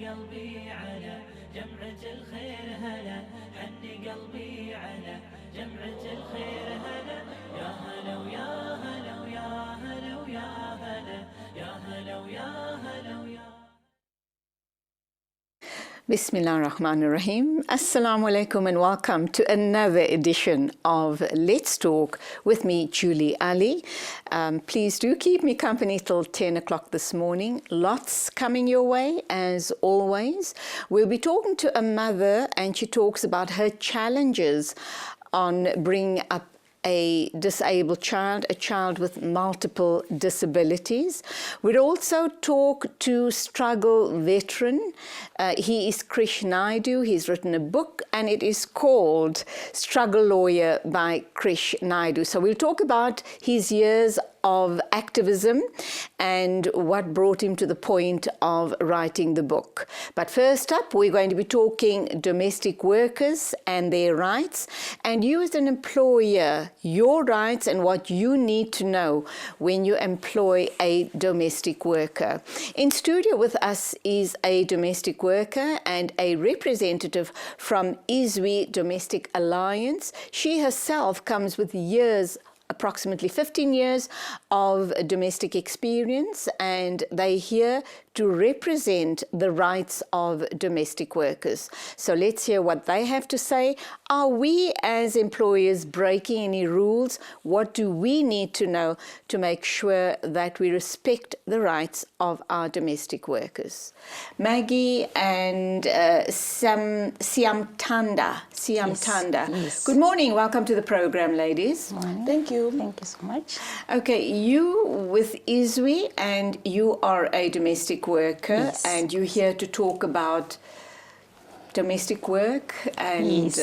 قلبي على جمعة الخير هلا حني قلبي على جمعة الخير هلا يا هلا ويا هلا ويا هلا ويا هلا يا هلا ويا هلا ويا Bismillah ar-Rahman ar-Rahim. Assalamu alaikum and welcome to another edition of Let's Talk with me, Julie Alli. Please do keep me company till 10 o'clock this morning. Lots coming your way, as always. We'll be talking to a mother and she talks about her challenges on bringing up a disabled child, a child with multiple disabilities. We'll also talk to struggle veteran. He is Krish Naidu. He's written a book and it is called Struggle Lawyer by Krish Naidu. So we'll talk about his years of activism and what brought him to the point of writing the book. But first up, we're going to be talking domestic workers and their rights, and you as an employer, your rights and what you need to know when you employ a domestic worker. In studio with us is a domestic worker and a representative from ISWI Domestic Alliance. She herself comes with years, approximately 15 years of domestic experience, and they're here to represent the rights of domestic workers. So let's hear what they have to say. Are we as employers breaking any rules? What do we need to know to make sure that we respect the rights of our domestic workers? Maggie and Siamtanda. Yes. Good morning. Welcome to the program, ladies. Morning. Thank you. Thank you so much. Okay, you with ISWI, and you are a domestic worker, Yes. and you're here to talk about domestic work and Yes.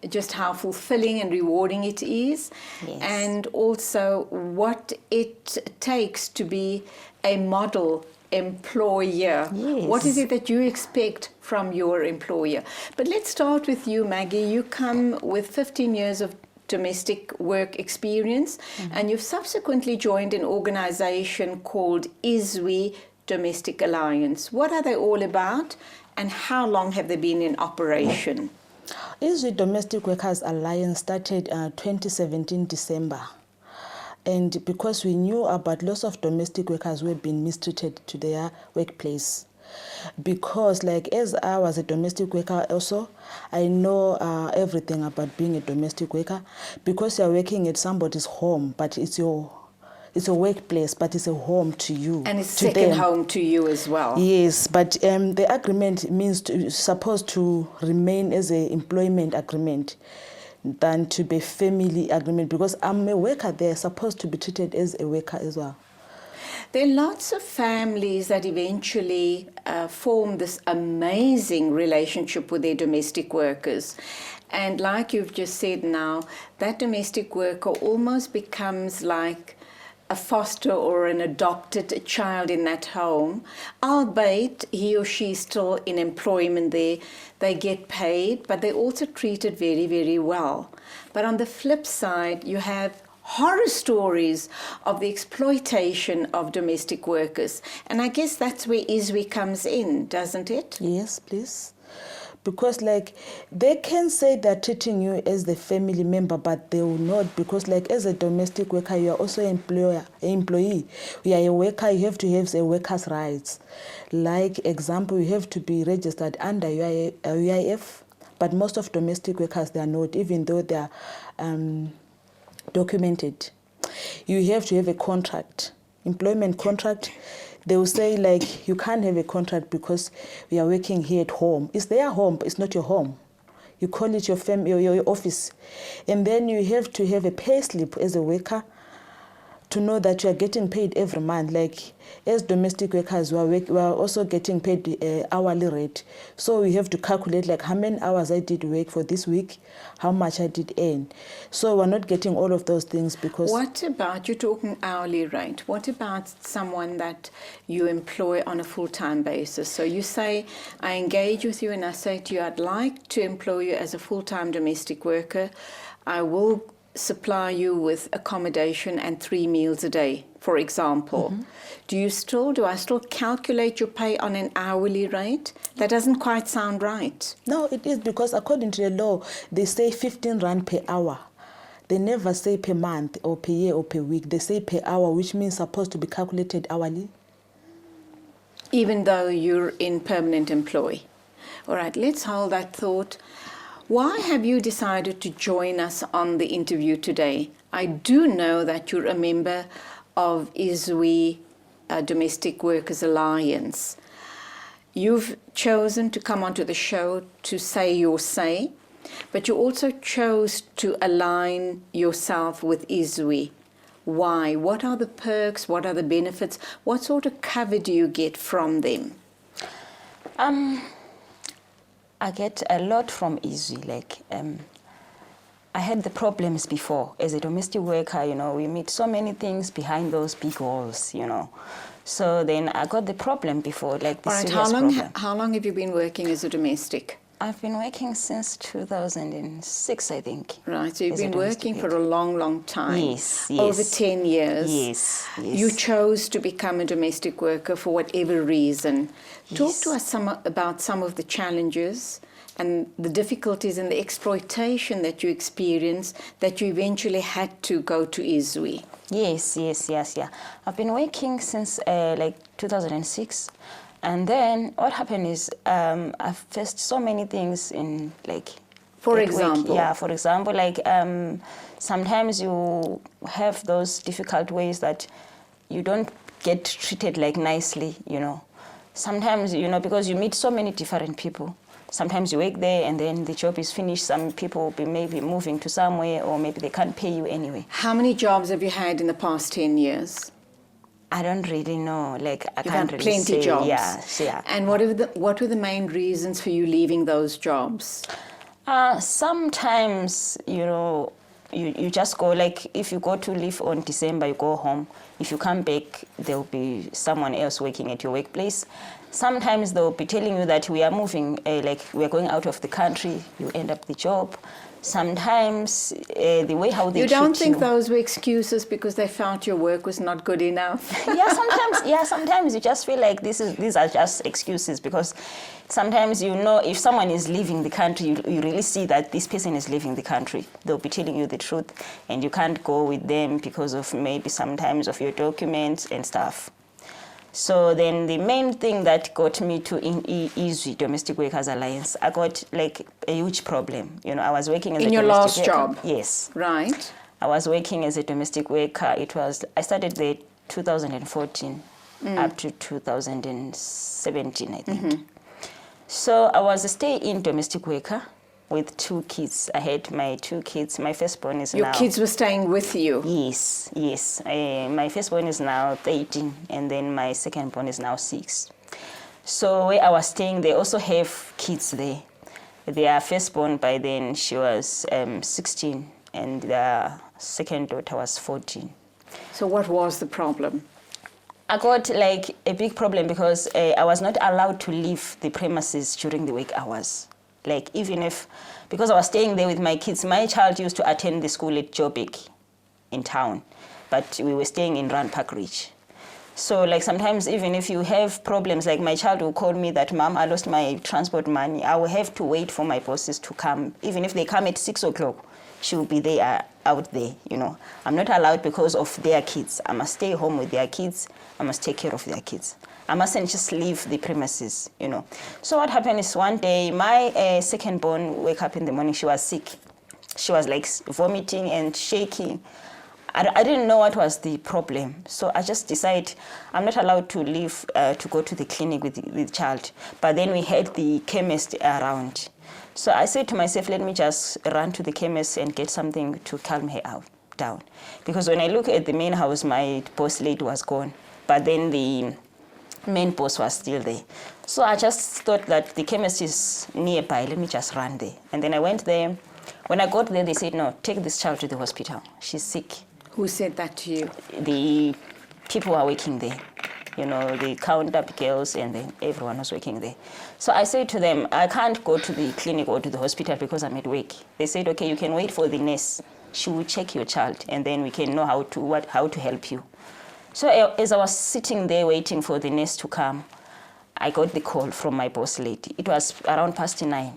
just how fulfilling and rewarding it is, Yes. and also what it takes to be a model employer. Yes. What is it that you expect from your employer? But let's start with you, Maggie. You come with 15 years of domestic work experience, and you've subsequently joined an organization called ISWI Domestic Alliance. What are they all about, and how long have they been in operation? ISWI Domestic Workers Alliance started 2017 December. And because we knew about lots of domestic workers who had been mistreated to their workplace. Because as I was a domestic worker also, I know everything about being a domestic worker. Because you're working at somebody's home, but it's your workplace, but it's a home to you. And it's to second them. home to you as well. Yes, but the agreement means supposed to remain as an employment agreement than to be family agreement, because I'm a worker, they're supposed to be treated as a worker as well. There are lots of families that eventually form this amazing relationship with their domestic workers. And like you've just said now, that domestic worker almost becomes like a foster or an adopted child in that home, albeit he or she is still in employment there. They get paid, but they're also treated very, very well. But on the flip side, you have horror stories of the exploitation of domestic workers. And I guess that's where ISWI comes in, doesn't it? Yes, please. Because they can say they're treating you as the family member, but they will not, because as a domestic worker, you are also an employee. You are a worker, you have to have the workers' rights. Example, you have to be registered under UIF, but most of domestic workers, they are not, even though they are documented. You have to have a contract, employment contract. They will say you can't have a contract because we are working here at home. It's their home, but it's not your home. You call it your office. And then you have to have a pay slip as a worker to know that you are getting paid every month. As domestic workers, we are also getting paid hourly rate. So we have to calculate how many hours I did work for this week, how much I did earn. So we're not getting all of those things because... What about, you're talking hourly rate, what about someone that you employ on a full-time basis? So you say, I engage with you and I say to you, I'd like to employ you as a full-time domestic worker. I will supply you with accommodation and 3 meals a day, for example, do I still calculate your pay on an hourly rate? That doesn't quite sound right. No, it is, because according to the law, they say 15 rand per hour. They never say per month or per year or per week. They say per hour, which means supposed to be calculated hourly. Even though you're in permanent employ. All right, let's hold that thought. Why have you decided to join us on the interview today? I do know that you're a member of ISWI Domestic Workers Alliance. You've chosen to come onto the show to say your say, but you also chose to align yourself with ISWI. Why? What are the perks? What are the benefits? What sort of cover do you get from them? I get a lot from ISWI. Like, I had the problems before. As a domestic worker, you know, we meet so many things behind those big walls, you know. So then I got the problem before, like the serious problem. How long have you been working as a domestic? I've been working since 2006, I think. Right, so you've been working for a long, long time. Yes, yes. Over 10 years. Yes, yes. You chose to become a domestic worker for whatever reason. Talk to us about some of the challenges and the difficulties and the exploitation that you experienced that you eventually had to go to ISWI. Yes. I've been working since like 2006. And then what happened is I've faced so many things in like... For example? Yeah, for example, like sometimes you have those difficult ways that you don't get treated like nicely, you know. Sometimes, you know, because you meet so many different people. Sometimes you work there and then the job is finished. Some people will be maybe moving to somewhere or maybe they can't pay you anyway. How many jobs have you had in the past 10 years? I don't really know. Like, I You've can't had really plenty say. jobs. Yeah. And what were the main reasons for you leaving those jobs? Sometimes, you know, you just go, like, if you go to leave on December, you go home. If you come back, there'll be someone else working at your workplace. Sometimes they'll be telling you that we are moving, like we are going out of the country, you end up the job. Sometimes the way how they treat you... You don't think those were excuses because they felt your work was not good enough? Sometimes you just feel like these are just excuses, because sometimes, you know, if someone is leaving the country, you really see that this person is leaving the country. They'll be telling you the truth, and you can't go with them because of maybe sometimes of your documents and stuff. So then the main thing that got me to ISWI Domestic Workers Alliance, I got like a huge problem. You know, I was working as a domestic worker. In your last job? Yes. Right. I was working as a domestic worker. I started there 2014 up to 2017, I think. So I was a stay-in domestic worker with 2 kids. I had my 2 kids. My firstborn is now... Your kids were staying with you? Yes. My firstborn is now 13, and then my secondborn is now 6. So where I was staying, they also have kids there. Their firstborn, by then, she was 16, and their second daughter was 14. So what was the problem? I got like a big problem because I was not allowed to leave the premises during the work hours. Like, even if, because I was staying there with my kids, my child used to attend the school at Joburg in town, but we were staying in Rand Park Ridge. So like sometimes even if you have problems, like my child will call me that, Mom, I lost my transport money. I will have to wait for my bosses to come. Even if they come at 6 o'clock, she will be there, out there, you know. I'm not allowed because of their kids. I must stay home with their kids. I must take care of their kids. I mustn't just leave the premises, you know. So what happened is one day, my second born woke up in the morning, she was sick. She was like vomiting and shaking. I didn't know what was the problem. So I just decided I'm not allowed to leave to go to the clinic with the child. But then we had the chemist around. So I said to myself, let me just run to the chemist and get something to calm her down. Because when I look at the main house, my boss lady was gone. But then the main boss was still there. So I just thought that the chemist is nearby, let me just run there. And then I went there. When I got there, they said, no, take this child to the hospital. She's sick. Who said that to you? The people who are working there. You know, the counter girls and then everyone was working there. So I said to them, I can't go to the clinic or to the hospital because I'm at work. They said, okay, you can wait for the nurse she will check your child, and then we can know how to help you. So as I was sitting there waiting for the nurse to come, I got the call from my boss lady. It was around 9:30.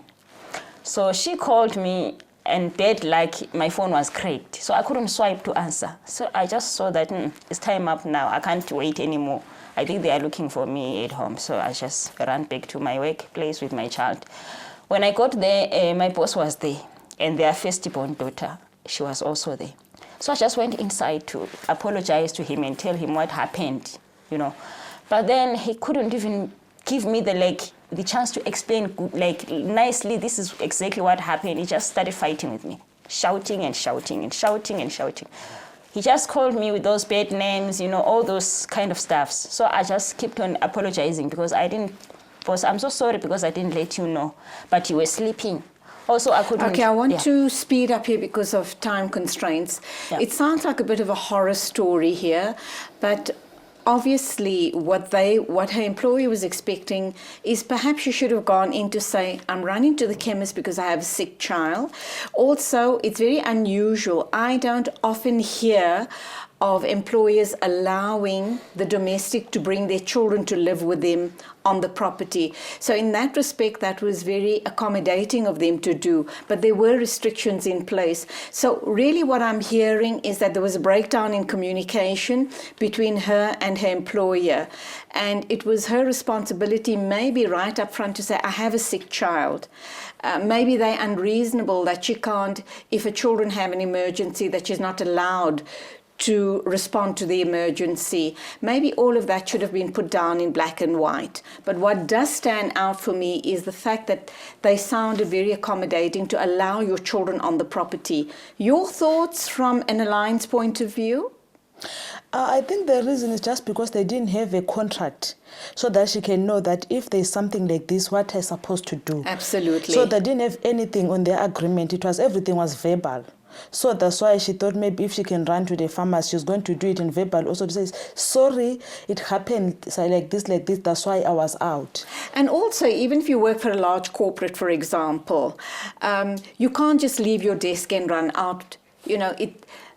So she called me, and bad like my phone was cracked, so I couldn't swipe to answer. So I just saw that it's time up now. I can't wait anymore. I think they are looking for me at home. So I just ran back to my workplace with my child. When I got there, my boss was there, and their firstborn daughter, she was also there. So I just went inside to apologize to him and tell him what happened, you know. But then he couldn't even give me the chance to explain nicely, this is exactly what happened. He just started fighting with me, shouting and shouting and shouting and shouting. He just called me with those bad names, you know, all those kind of stuffs. So I just kept on apologizing because boss, I'm so sorry because I didn't let you know, but you were sleeping. Also, I couldn't. Okay, I want to speed up here because of time constraints. Yeah. It sounds like a bit of a horror story here, but obviously what her employer was expecting is perhaps she should have gone in to say, I'm running to the chemist because I have a sick child. Also, it's very unusual. I don't often hear of employers allowing the domestic to bring their children to live with them on the property. So in that respect, that was very accommodating of them to do, but there were restrictions in place. So really what I'm hearing is that there was a breakdown in communication between her and her employer, and it was her responsibility maybe right up front to say, I have a sick child. Maybe they're unreasonable that she can't, if her children have an emergency, that she's not allowed to respond to the emergency. Maybe all of that should have been put down in black and white. But what does stand out for me is the fact that they sounded very accommodating to allow your children on the property. Your thoughts from an alliance point of view? I think the reason is just because they didn't have a contract so that she can know that if there's something like this, what they're supposed to do. Absolutely. So they didn't have anything on their agreement. Everything was verbal. So that's why she thought maybe if she can run to the pharmacy, she's going to do it in verbal. Also to say, sorry, it happened like this, that's why I was out. And also, even if you work for a large corporate, for example, you can't just leave your desk and run out. You know,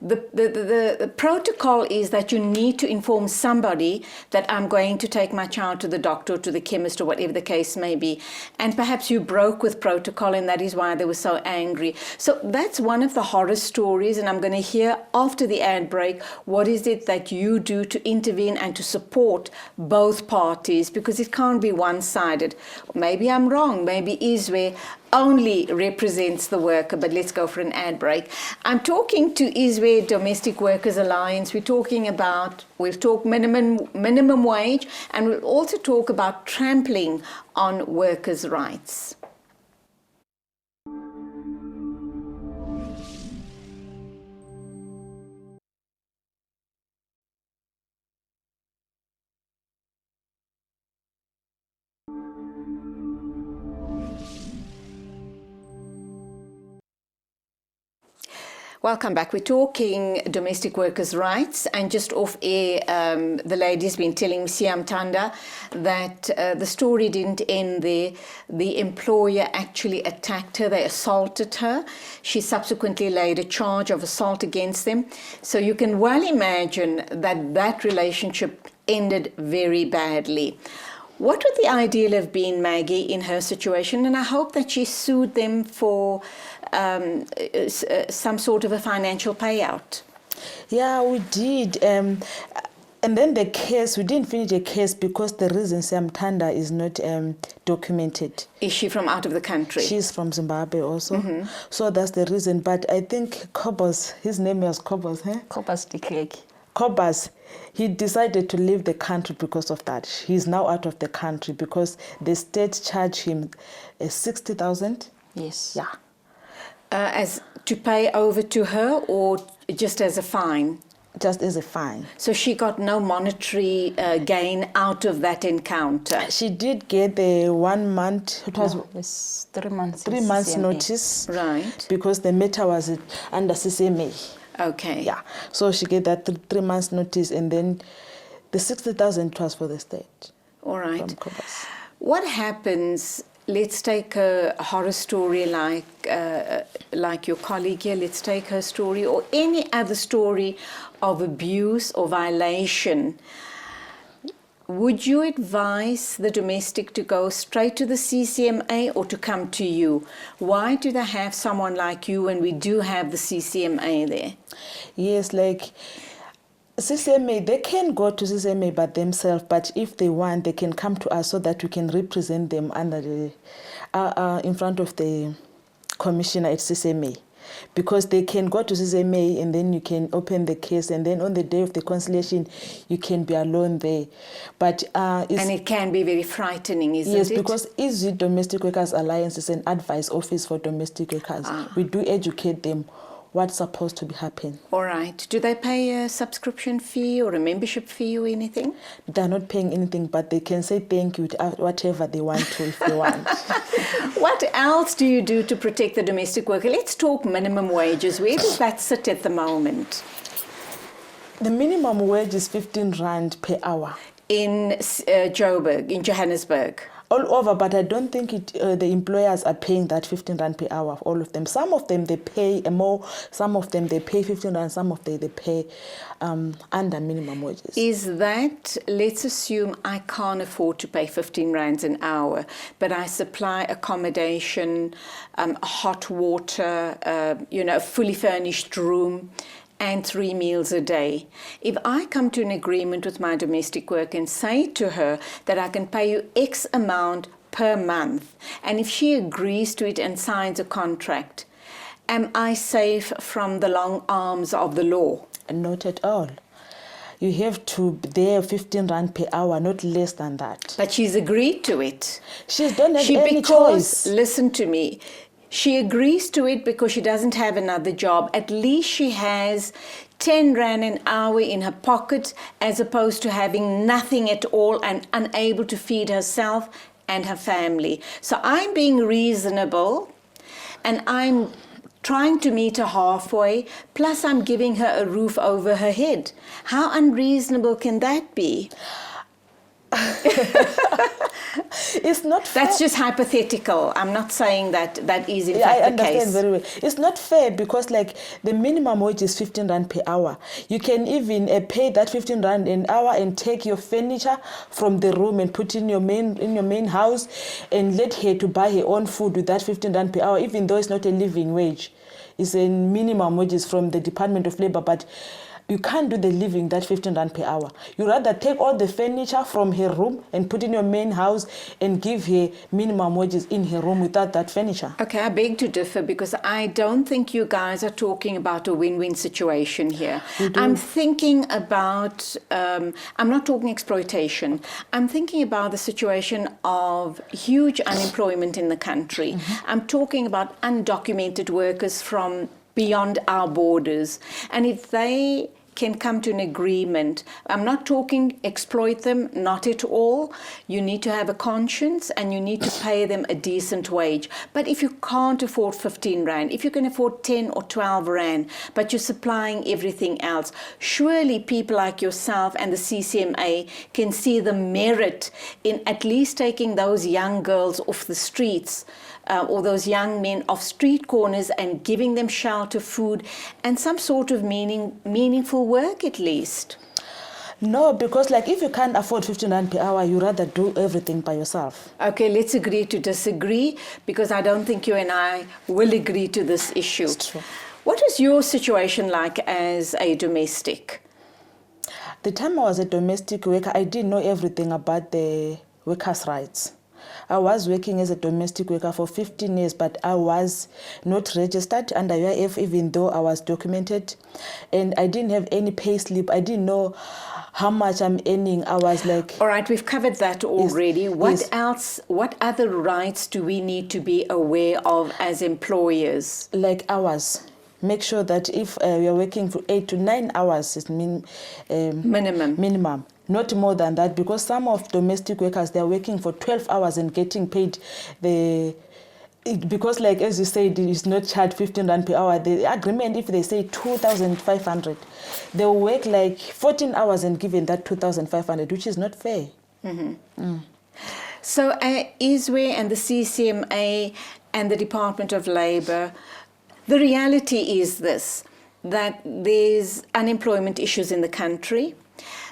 the protocol is that you need to inform somebody that I'm going to take my child to the doctor or to the chemist or whatever the case may be. And perhaps you broke with protocol and that is why they were so angry. So that's one of the horror stories, and I'm going to hear after the ad break, what is it that you do to intervene and to support both parties, because it can't be one-sided. Maybe I'm wrong, maybe Izwe only represents the worker, but let's go for an ad break. I'm talking to Izwe Domestic Workers Alliance. We'll talk minimum wage, and we'll also talk about trampling on workers' rights. Welcome back. We're talking domestic workers' rights, and just off air, the lady's been telling Siam Tanda that the story didn't end there. The employer actually attacked her. They assaulted her. She subsequently laid a charge of assault against them. So you can well imagine that that relationship ended very badly. What would the ideal have been, Maggie, in her situation? And I hope that she sued them for some sort of a financial payout. Yeah, we did. And then the case, we didn't finish the case because the reason Sam Tanda is not documented. Is she from out of the country? She's from Zimbabwe also. Mm-hmm. So that's the reason. But I think Cobus, his name was Cobus, huh? Cobus de Klerk. Cobus, he decided to leave the country because of that. He's now out of the country because the state charged him 60,000. Yes. Yeah. As to pay over to her, or just as a fine? Just as a fine. So she got no monetary gain out of that encounter? She did get the 1 month, it was 3 months. 3 months notice. Right. Because the matter was under CCMA. Okay. Yeah. So she get that 3 months notice, and then the 60,000 was for the state. All right. From Cobus. What happens let's take a horror story like your colleague here. Let's take her story, or any other story of abuse or violation. Would you advise the domestic to go straight to the CCMA or to come to you? Why do they have someone like you when we do have the CCMA there? Yes, like CCMA, they can go to CCMA by themselves, but if they want, they can come to us so that we can represent them under the in front of the commissioner at CCMA. Because they can go to CCMA and then you can open the case, and then on the day of the conciliation, you can be alone there. But and it can be very frightening, isn't it? Yes, because Easy Domestic Workers Alliance is an advice office for domestic workers. We do educate them what's supposed to be happening. All right. Do they pay a subscription fee or a membership fee or anything? They're not paying anything, but they can say thank you to whatever they want to if they want. What else do you do to protect the domestic worker? Let's talk minimum wages. Where does that sit at the moment? The minimum wage is 15 Rand per hour. In Joburg, in Johannesburg? All over, but I don't think the employers are paying that 15 Rand per hour, all of them. Some of them they pay more, some of them they pay 15 Rand, some of them they pay under minimum wages. Is that, let's assume I can't afford to pay 15 Rands an hour, but I supply accommodation, hot water, a fully furnished room, and 3 meals a day. If I come to an agreement with my domestic worker and say to her that I can pay you X amount per month, and if she agrees to it and signs a contract, am I safe from the long arms of the law? Not at all. You have to be 15 Rand per hour, not less than that. But she's agreed to it. She don't have any choice. Listen to me. She agrees to it because she doesn't have another job. At least she has 10 Rand an hour in her pocket, as opposed to having nothing at all and unable to feed herself and her family. So I'm being reasonable, and I'm trying to meet her halfway, plus I'm giving her a roof over her head. How unreasonable can that be? It's not fair. That's just hypothetical. I'm not saying that is in fact the case. I understand very well. It's not fair because the minimum wage is 15 Rand per hour. You can even pay that 15 Rand an hour and take your furniture from the room and put in your main house, and let her to buy her own food with that 15 Rand per hour, even though it's not a living wage. It's a minimum wages from the Department of Labor, but you can't do the living that 15 Rand per hour. You rather take all the furniture from her room and put in your main house and give her minimum wages in her room without that furniture. Okay, I beg to differ, because I don't think you guys are talking about a win-win situation here. I'm thinking about, I'm not talking exploitation. I'm thinking about the situation of huge unemployment in the country. Mm-hmm. I'm talking about undocumented workers from beyond our borders. And if they can come to an agreement, I'm not talking exploit them, not at all. You need to have a conscience and you need to pay them a decent wage. But if you can't afford 15 Rand, if you can afford 10 or 12 Rand, but you're supplying everything else, surely people like yourself and the CCMA can see the merit in at least taking those young girls off the streets, or those young men off street corners, and giving them shelter, food, and some sort of meaningful work at least. No, because if you can't afford 15 Rand per hour, you rather do everything by yourself. Okay, let's agree to disagree, because I don't think you and I will agree to this issue. That's true. What is your situation like as a domestic? The time I was a domestic worker, I didn't know everything about the workers' rights. I was working as a domestic worker for 15 years, but I was not registered under UIF, even though I was documented. And I didn't have any pay slip. I didn't know how much I'm earning. I was like... All right, we've covered that already. Yes, what yes. else, what other rights do we need to be aware of as employers? Like hours. Make sure that if you're working for 8 to 9 hours, it's minimum. Not more than that, because some of domestic workers, they're working for 12 hours and getting paid because as you said, it's not charged 15 Rand per hour. The agreement, if they say 2,500, they'll work 14 hours and given that 2,500, which is not fair. Mm-hmm. So ISWE and the CCMA and the Department of Labour, the reality is this, that there's unemployment issues in the country.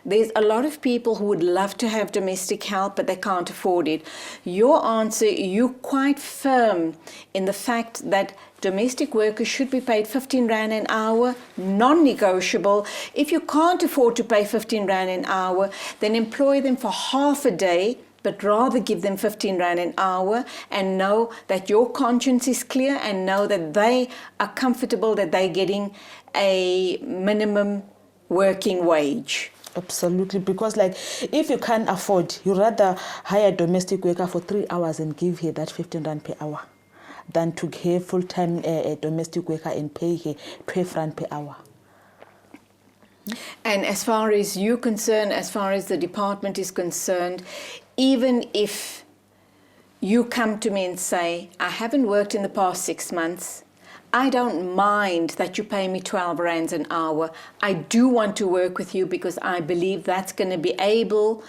There's a lot of people who would love to have domestic help, but they can't afford it. Your answer, you're quite firm in the fact that domestic workers should be paid 15 Rand an hour, non-negotiable. If you can't afford to pay 15 Rand an hour, then employ them for half a day, but rather give them 15 Rand an hour and know that your conscience is clear and know that they are comfortable that they're getting a minimum working wage. Absolutely, because like if you can't afford, you rather hire a domestic worker for 3 hours and give her that 15 Rand per hour than to have full-time domestic worker and pay her 12 Rand per hour. And as far as you're concerned, as far as the department is concerned, even if you come to me and say, I haven't worked in the past 6 months, I don't mind that you pay me 12 Rands an hour. I do want to work with you because I believe that's going to be able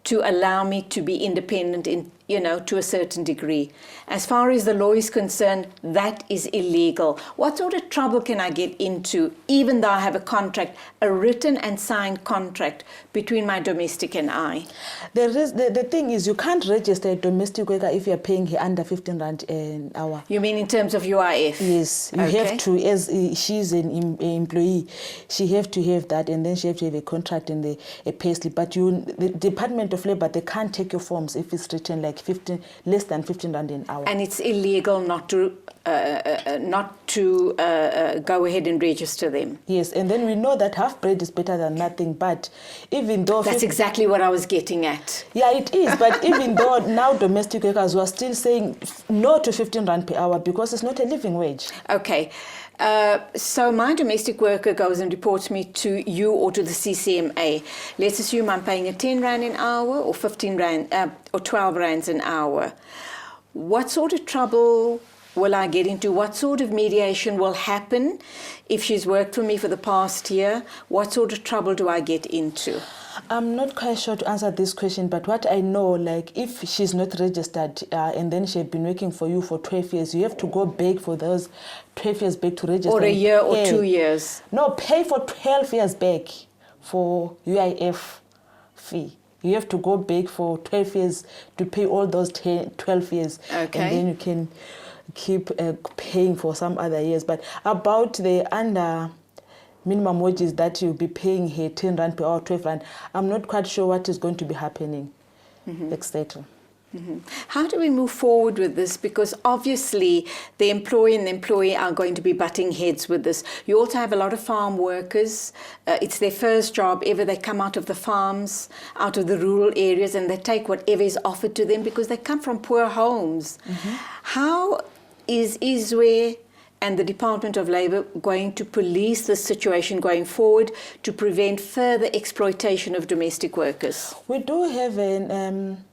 to allow me to be independent in, to a certain degree. As far as the law is concerned, that is illegal. What sort of trouble can I get into, even though I have a contract, a written and signed contract between my domestic and I? The thing is, you can't register a domestic worker if you're paying her under 15 Rand an hour. You mean in terms of UIF? Yes, you have to, as she's an employee, she have to have that, and then she have to have a contract and a payslip. But the Department of Labour, they can't take your forms if it's written like less than 15 Rand an hour. And it's illegal not to go ahead and register them. Yes, and then we know that half bread is better than nothing. But even though that's exactly what I was getting at. Yeah, it is. But even though now domestic workers were still saying no to 15 Rand per hour because it's not a living wage. Okay. So my domestic worker goes and reports me to you or to the CCMA. Let's assume I'm paying her 10 Rand an hour or 15 Rand or 12 Rands an hour. What sort of trouble will I get into? What sort of mediation will happen if she's worked for me for the past year? What sort of trouble do I get into? I'm not quite sure to answer this question, but what I know, like if she's not registered and then she's been working for you for 12 years, you have to go back for those 12 years back to register. Or a year or 2 years? No, pay for 12 years back for UIF fee. You have to go back for 12 years to pay all those 12 years. Okay. And then you can keep paying for some other years. But about the under minimum wages that you'll be paying her 10 Rand per hour, 12 Rand, I'm not quite sure what is going to be happening, etc. How do we move forward with this? Because obviously the employer and the employee are going to be butting heads with this. You also have a lot of farm workers. It's their first job ever. They come out of the farms, out of the rural areas, and they take whatever is offered to them because they come from poor homes. How is ISWE and the Department of Labour going to police this situation going forward to prevent further exploitation of domestic workers? We do have an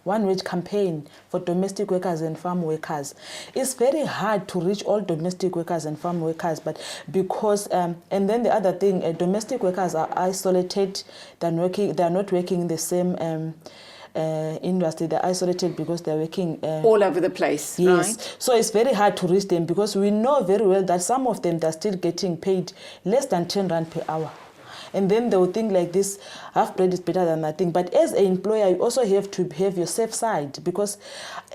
one-wage campaign for domestic workers and farm workers. It's very hard to reach all domestic workers and farm workers, but because and then the other thing, domestic workers are isolated. They're not working in the same industry. They're isolated because they're working all over the place. Yes, right? So it's very hard to reach them because we know very well that some of them they're still getting paid less than 10 Rand per hour. And then they will think like this, half bread is better than nothing. But as an employer, you also have to have your safe side because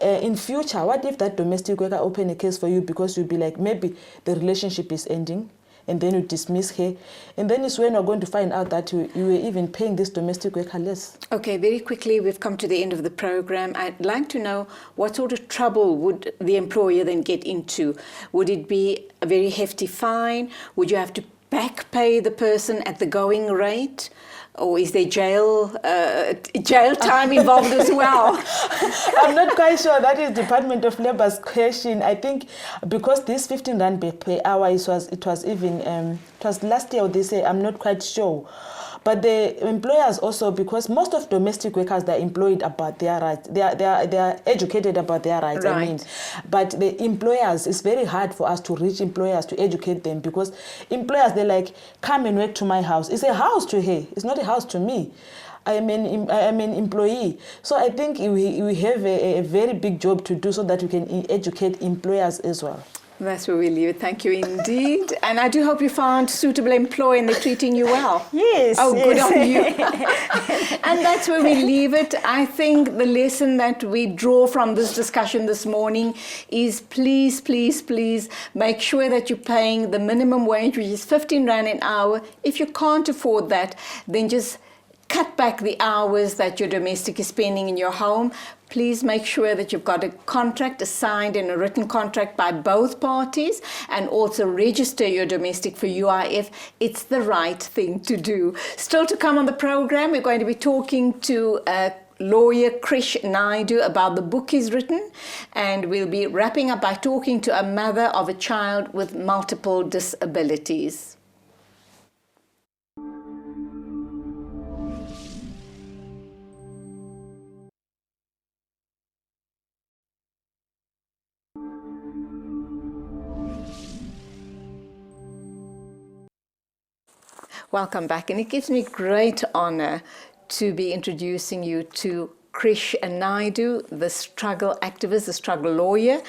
in future, what if that domestic worker open a case for you because you'll be like, maybe the relationship is ending and then you dismiss her. And then it's when you're going to find out that you were even paying this domestic worker less. Okay, very quickly, we've come to the end of the program. I'd like to know what sort of trouble would the employer then get into? Would it be a very hefty fine? Would you have to back pay the person at the going rate? Or is there jail time involved as well? I'm not quite sure. That is Department of Labour's question. I think because this 15 Rand per hour, it was even it was last year or this year. I'm not quite sure. But the employers also, because most of domestic workers, they're employed about their rights. They are educated about their rights, right. I mean. But the employers, it's very hard for us to reach employers to educate them because employers, they're like, come and work to my house. It's a house to her. It's not a house to me. I'm an employee. So I think we have a very big job to do so that we can educate employers as well. That's where we leave it. Thank you indeed. And I do hope you found suitable employer and they're treating you well. Yes. Oh, good yes. on you. And that's where we leave it. I think the lesson that we draw from this discussion this morning is please, please, please make sure that you're paying the minimum wage, which is 15 Rand an hour. If you can't afford that, then just cut back the hours that your domestic is spending in your home. Please make sure that you've got a contract, a signed and a written contract by both parties, and also register your domestic for UIF. It's the right thing to do. Still to come on the program, we're going to be talking to lawyer Krish Naidu about the book he's written, and we'll be wrapping up by talking to a mother of a child with multiple disabilities. Welcome back, and it gives me great honor to be introducing you to Krish Naidu, the struggle activist, the struggle lawyer.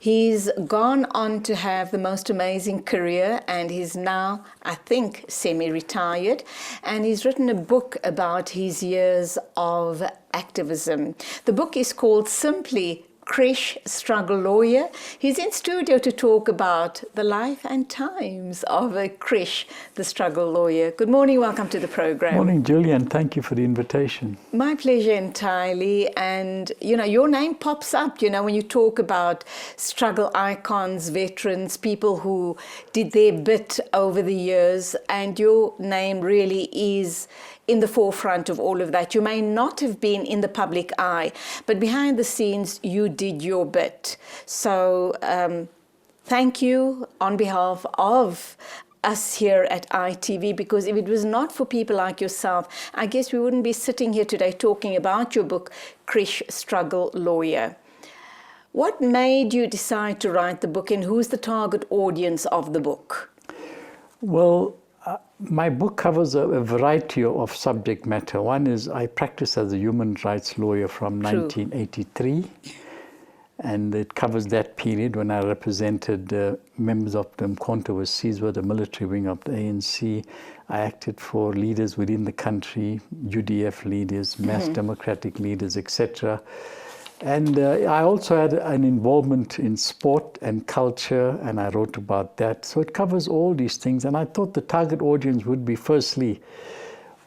He's gone on to have the most amazing career, and he's now, I think, semi-retired, and he's written a book about his years of activism. The book is called simply Krish, Struggle Lawyer. He's in studio to talk about the life and times of Krish, the struggle lawyer. Good morning, welcome to the program. Morning, Julie, and thank you for the invitation. My pleasure entirely. And, you know, your name pops up, you know, when you talk about struggle icons, veterans, people who did their bit over the years, and your name really is in the forefront of all of that. You may not have been in the public eye, but behind the scenes, you did your bit. So thank you on behalf of us here at ITV, because if it was not for people like yourself, I guess we wouldn't be sitting here today talking about your book, Krish, Struggle Lawyer. What made you decide to write the book, and who's the target audience of the book? Well, my book covers a variety of subject matter. One is I practiced as a human rights lawyer from 1983, and it covers that period when I represented members of the Mkhonto was Sizwe, the military wing of the ANC. I acted for leaders within the country, UDF leaders, mass democratic leaders, etc. And I also had an involvement in sport and culture, and I wrote about that. So it covers all these things. And I thought the target audience would be, firstly,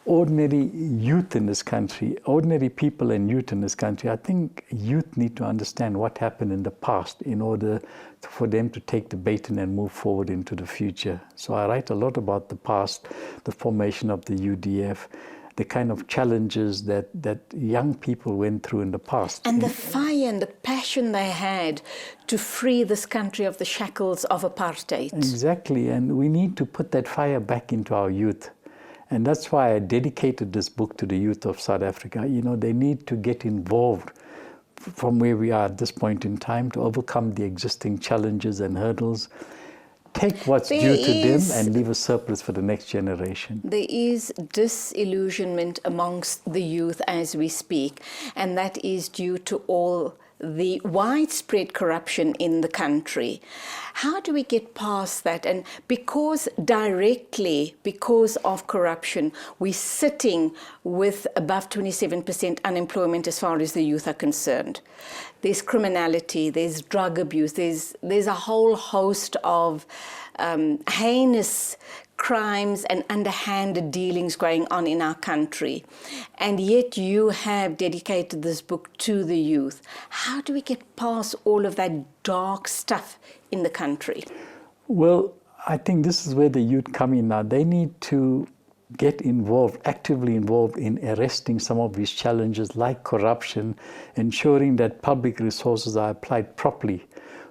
ordinary youth in this country, ordinary people and youth in this country. I think youth need to understand what happened in the past in order for them to take the baton and move forward into the future. So I write a lot about the past, the formation of the UDF, the kind of challenges that young people went through in the past. And the fire and the passion they had to free this country of the shackles of apartheid. Exactly, and we need to put that fire back into our youth. And that's why I dedicated this book to the youth of South Africa. You know, they need to get involved from where we are at this point in time to overcome the existing challenges and hurdles. Take what's due to them and leave a surplus for the next generation. There is disillusionment amongst the youth as we speak, and that is due to all the widespread corruption in the country. How do we get past that? And because of corruption, we're sitting with above 27% unemployment as far as the youth are concerned. There's criminality, there's drug abuse, there's a whole host of heinous crimes and underhanded dealings going on in our country. And yet you have dedicated this book to the youth. How do we get past all of that dark stuff in the country? Well, I think this is where the youth come in now. They need to get involved, actively involved in arresting some of these challenges like corruption, ensuring that public resources are applied properly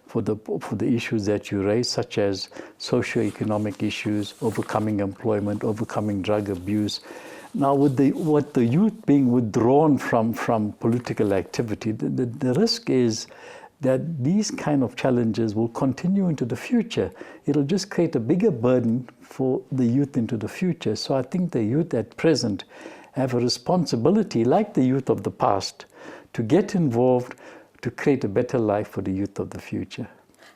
for the issues that you raise, such as socio-economic issues, overcoming employment, overcoming drug abuse. Now, with the youth being withdrawn from political activity, the risk is that these kind of challenges will continue into the future. It'll just create a bigger burden for the youth into the future. So I think the youth at present have a responsibility, like the youth of the past, to get involved to create a better life for the youth of the future.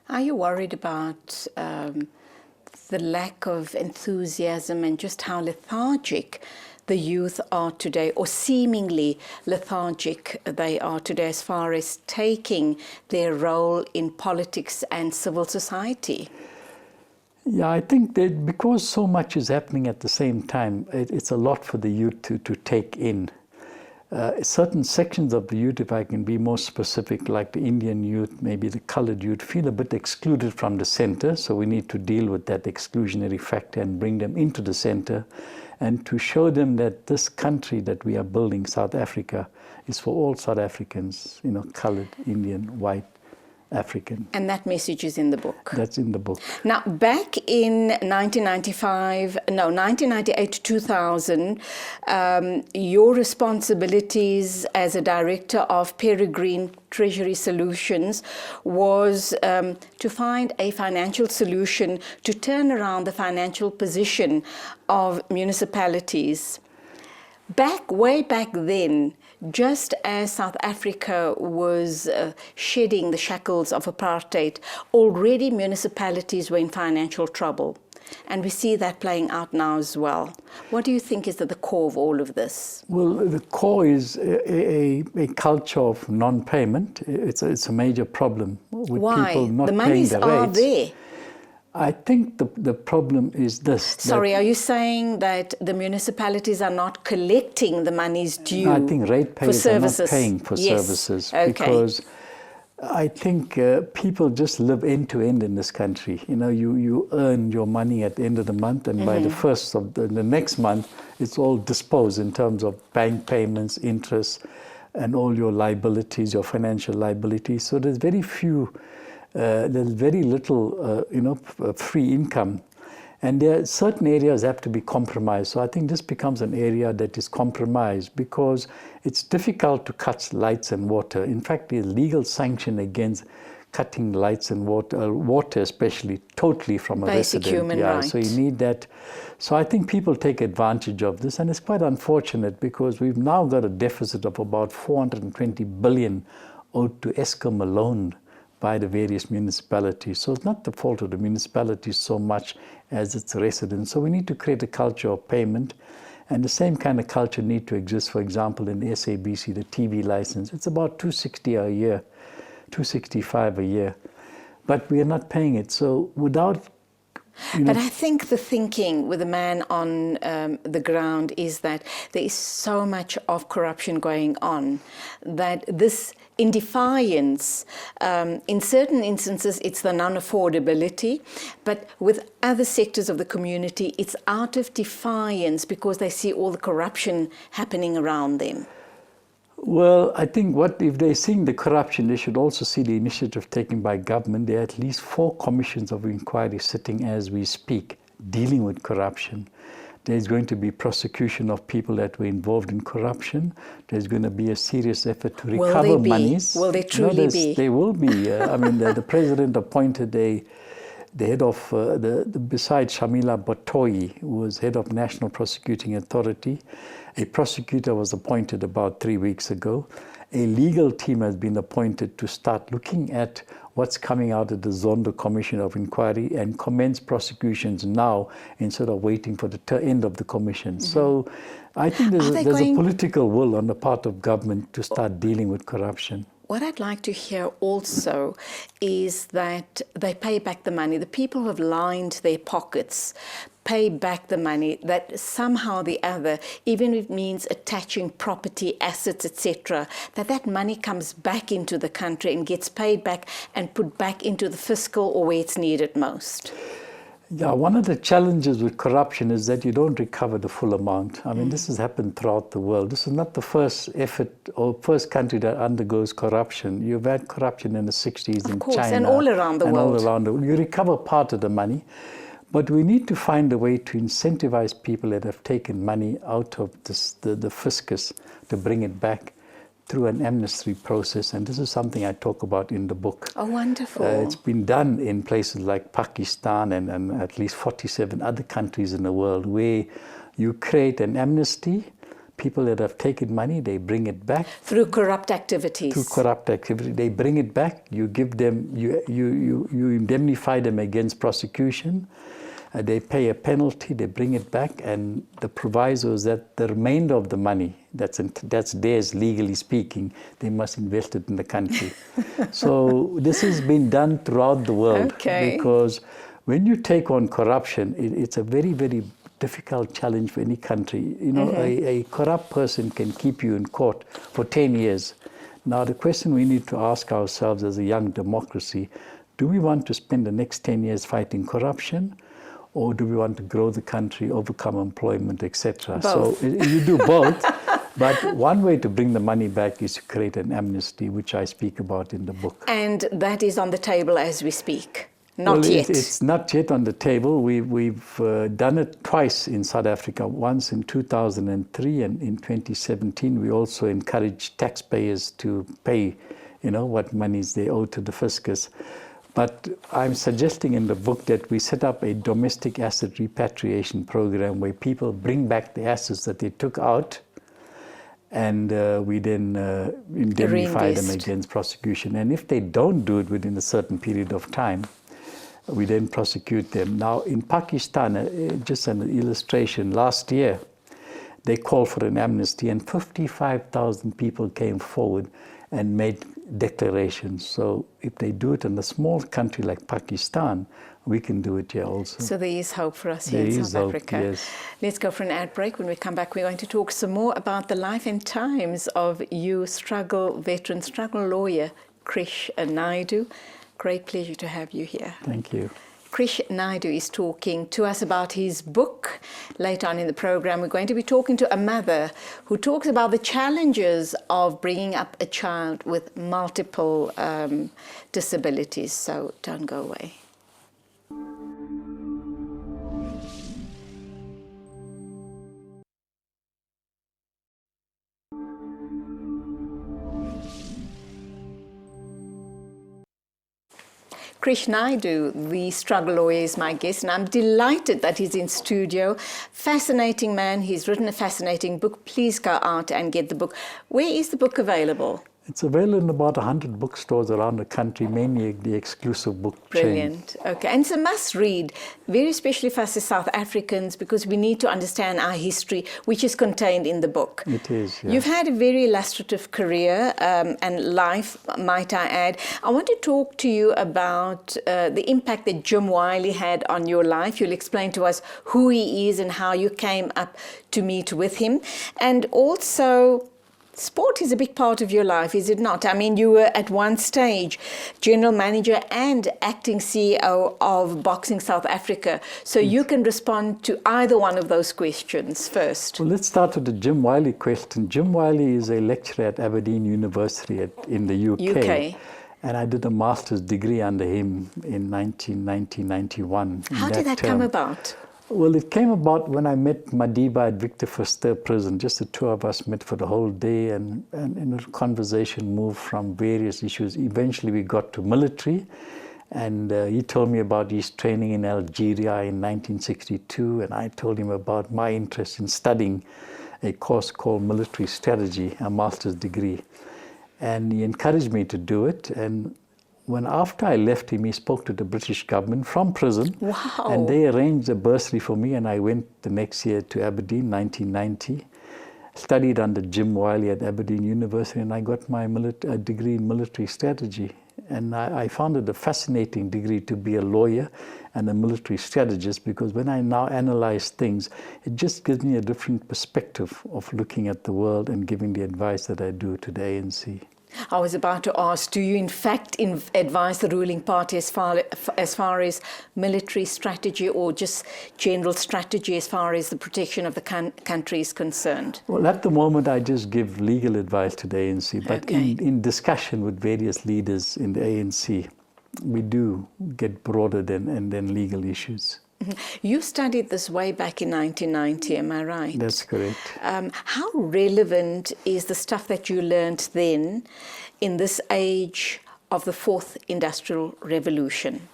Are you worried about the lack of enthusiasm and just how lethargic the youth are today, or seemingly lethargic they are today as far as taking their role in politics and civil society? Yeah, I think that because so much is happening at the same time, it's a lot for the youth to take in. Certain sections of the youth, if I can be more specific, like the Indian youth, maybe the colored youth, feel a bit excluded from the center. So we need to deal with that exclusionary factor and bring them into the center, and to show them that this country that we are building, South Africa, is for all South Africans, you know, colored, Indian, white, African. And that message is in the book. That's in the book. Now, back in 1998 to 2000, your responsibilities as a director of Peregrine Treasury Solutions was to find a financial solution to turn around the financial position of municipalities. Way back then, just as South Africa was shedding the shackles of apartheid, already municipalities were in financial trouble. And we see that playing out now as well. What do you think is at the core of all of this? Well, the core is a culture of non-payment. It's a major problem with people not the paying monies the are rates. there. I think the problem is this. Sorry, are you saying that the municipalities are not collecting the monies due I think ratepayers are not services? paying for services, Okay. because I think people just live end to end in this country. You know, you earn your money at the end of the month, and by the first of the next month, it's all disposed in terms of bank payments, interest, and all your liabilities, your financial liabilities. So there's very little, free income. And there are certain areas have to be compromised. So I think this becomes an area that is compromised because it's difficult to cut lights and water. In fact, there's legal sanction against cutting lights and water especially, totally from a Basic resident. human yeah, right. So you need that. So I think people take advantage of this, and it's quite unfortunate because we've now got a deficit of about 420 billion owed to Eskom alone by the various municipalities. So it's not the fault of the municipalities so much as its residents. So we need to create a culture of payment, and the same kind of culture need to exist, for example, in the SABC, the TV license. It's about 260 a year, 265 a year, but we are not paying it. So without But I think the thinking with the man on the ground is that there is so much of corruption going on that this, in defiance, in certain instances, it's the non-affordability, but with other sectors of the community, it's out of defiance because they see all the corruption happening around them. Well, I think if they're seeing the corruption, they should also see the initiative taken by government. There are at least 4 commissions of inquiry sitting as we speak, dealing with corruption. There's going to be prosecution of people that were involved in corruption. There's going to be a serious effort to recover monies. Will they truly be? They will be. I mean, the president appointed the head of, besides Shamila Batoyi, who was head of National Prosecuting Authority. A prosecutor was appointed about 3 weeks ago. A legal team has been appointed to start looking at what's coming out of the Zondo Commission of Inquiry and commence prosecutions now instead of waiting for the end of the commission. So I think there's a political will on the part of government to start dealing with corruption. What I'd like to hear also is that they pay back the money. The people who have lined their pockets pay back the money, that somehow or the other, even if it means attaching property, assets, etc., that money comes back into the country and gets paid back and put back into the fiscal or where it's needed most. Yeah, one of the challenges with corruption is that you don't recover the full amount. I mean, this has happened throughout the world. This is not the first effort or first country that undergoes corruption. You've had corruption in the 60s in China. And all around the world. All around the world. You recover part of the money, but we need to find a way to incentivize people that have taken money out of the fiscus to bring it back through an amnesty process, and this is something I talk about in the book. Oh, wonderful. It's been done in places like Pakistan and at least 47 other countries in the world where you create an amnesty. People that have taken money, they bring it back. Through corrupt activities. Through corrupt activity. They bring it back. You give them, you indemnify them against prosecution. They pay a penalty, they bring it back, and the proviso is that the remainder of the money, that's theirs legally speaking, they must invest it in the country. So this has been done throughout the world. Okay. Because when you take on corruption, it's a very, very difficult challenge for any country. You know, a corrupt person can keep you in court for 10 years. Now the question we need to ask ourselves as a young democracy, do we want to spend the next 10 years fighting corruption? Or do we want to grow the country, overcome employment, etc.? So you do both. But one way to bring the money back is to create an amnesty, which I speak about in the book. And that is on the table as we speak? Not yet? It's not yet on the table. We've done it twice in South Africa, once in 2003 and in 2017. We also encouraged taxpayers to pay, you know, what monies they owe to the fiscus. But I'm suggesting in the book that we set up a domestic asset repatriation program where people bring back the assets that they took out, and we then indemnify them against prosecution. And if they don't do it within a certain period of time, we then prosecute them. Now in Pakistan, just an illustration, last year they called for an amnesty and 55,000 people came forward and made declarations. So if they do it in a small country like Pakistan, we can do it here also. So there is hope for us here in South Africa. Yes. Let's go for an ad break. When we come back, we're going to talk some more about the life and times of you veteran struggle lawyer, Krish Naidu. Great pleasure to have you here. Thank you. Krish Naidu is talking to us about his book. Later on in the program, we're going to be talking to a mother who talks about the challenges of bringing up a child with multiple disabilities. So don't go away. Krish Naidu, the struggle lawyer, is my guest, and I'm delighted that he's in studio. Fascinating man. He's written a fascinating book. Please go out and get the book. Where is the book available? It's available in about 100 bookstores around the country, mainly the exclusive book chain. Brilliant. Okay. And it's a must read, very especially for us as South Africans, because we need to understand our history, which is contained in the book. It is, yeah. You've had a very illustrative career and life, might I add. I want to talk to you about the impact that Jim Wiley had on your life. You'll explain to us who he is and how you came up to meet with him. And also, sport is a big part of your life, is it not? I mean, you were at one stage general manager and acting CEO of Boxing South Africa. So you can respond to either one of those questions first. Well, let's start with the Jim Wiley question. Jim Wiley is a lecturer at Aberdeen University in the UK. And I did a master's degree under him in 1991. How did that come about? Well, it came about when I met Madiba at Victor Verster prison. Just the two of us met for the whole day, and in a conversation moved from various issues. Eventually we got to military, and he told me about his training in Algeria in 1962, and I told him about my interest in studying a course called military strategy, a master's degree. And he encouraged me to do it, and after I left him, he spoke to the British government from prison. Wow. And they arranged a bursary for me, and I went the next year to Aberdeen, 1990. Studied under Jim Wiley at Aberdeen University, and I got my degree in military strategy. And I found it a fascinating degree to be a lawyer and a military strategist, because when I now analyze things, it just gives me a different perspective of looking at the world and giving the advice that I do to the ANC. I was about to ask, do you in fact advise the ruling party as far as military strategy, or just general strategy as far as the protection of the country is concerned? Well, at the moment I just give legal advice to the ANC, but in discussion with various leaders in the ANC, we do get broader than legal issues. You studied this way back in 1990, am I right? That's correct. How relevant is the stuff that you learned then in this age of the fourth industrial revolution?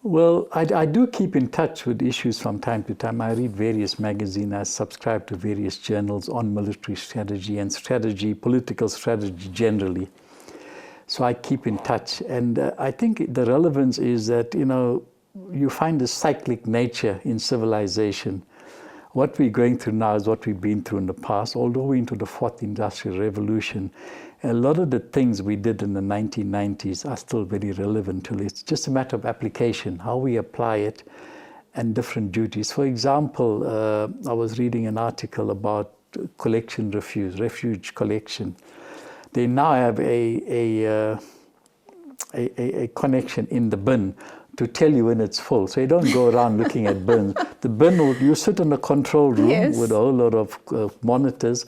Well, I do keep in touch with issues from time to time. I read various magazines. I subscribe to various journals on military strategy and strategy, political strategy generally. So I keep in touch. And I think the relevance is that, you find a cyclic nature in civilization. What we're going through now is what we've been through in the past. Although we're into the fourth industrial revolution, a lot of the things we did in the 1990s are still very relevant to it. It's just a matter of application, how we apply it, and different duties. For example, I was reading an article about collection refuge collection. They now have a connection in the bin to tell you when it's full. So you don't go around looking at bins. The bin you sit in a control room Yes. with a whole lot of monitors,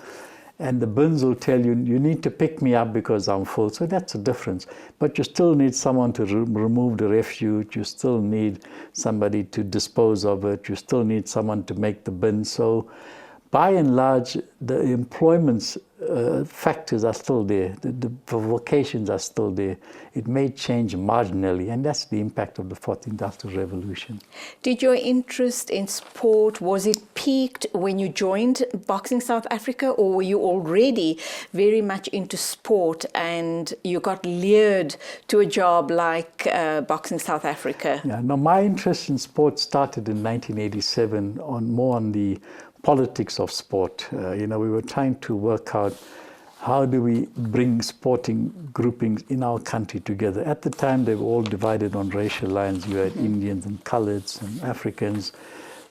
and the bins will tell you, you need to pick me up because I'm full. So that's a difference. But you still need someone to remove the refuge. You still need somebody to dispose of it. You still need someone to make the bin. So by and large, the employment factors are still there. The vocations are still there. It may change marginally, and that's the impact of the fourth industrial revolution. Did your interest in sport, was it peaked when you joined Boxing South Africa, or were you already very much into sport and you got lured to a job like Boxing South Africa? Yeah, no, my interest in sport started in 1987 more on the politics of sport. We were trying to work out how do we bring sporting groupings in our country together. At the time, they were all divided on racial lines. You had Indians and Coloureds and Africans.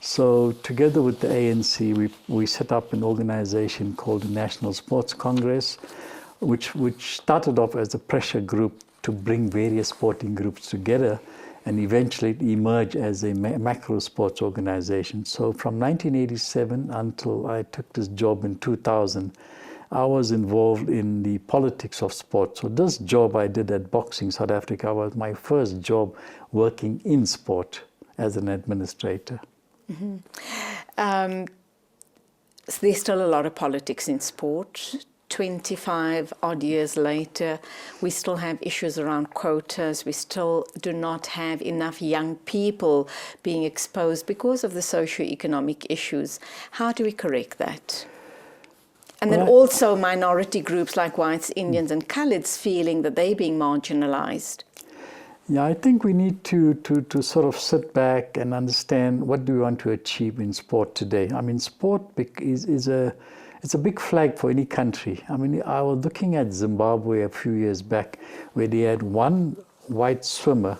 So together with the ANC, we set up an organization called the National Sports Congress, which started off as a pressure group to bring various sporting groups together, and eventually it emerged as a macro sports organization. So from 1987 until I took this job in 2000, I was involved in the politics of sport. So this job I did at Boxing South Africa was my first job working in sport as an administrator. Mm-hmm. So there's still a lot of politics in sport. 25 odd years later, we still have issues around quotas. We still do not have enough young people being exposed because of the socio-economic issues. How do we correct that? And then also minority groups like whites, Indians and Coloureds feeling that they're being marginalized. Yeah, I think we need to sort of sit back and understand what do we want to achieve in sport today. I mean, sport it's a big flag for any country. I mean, I was looking at Zimbabwe a few years back where they had one white swimmer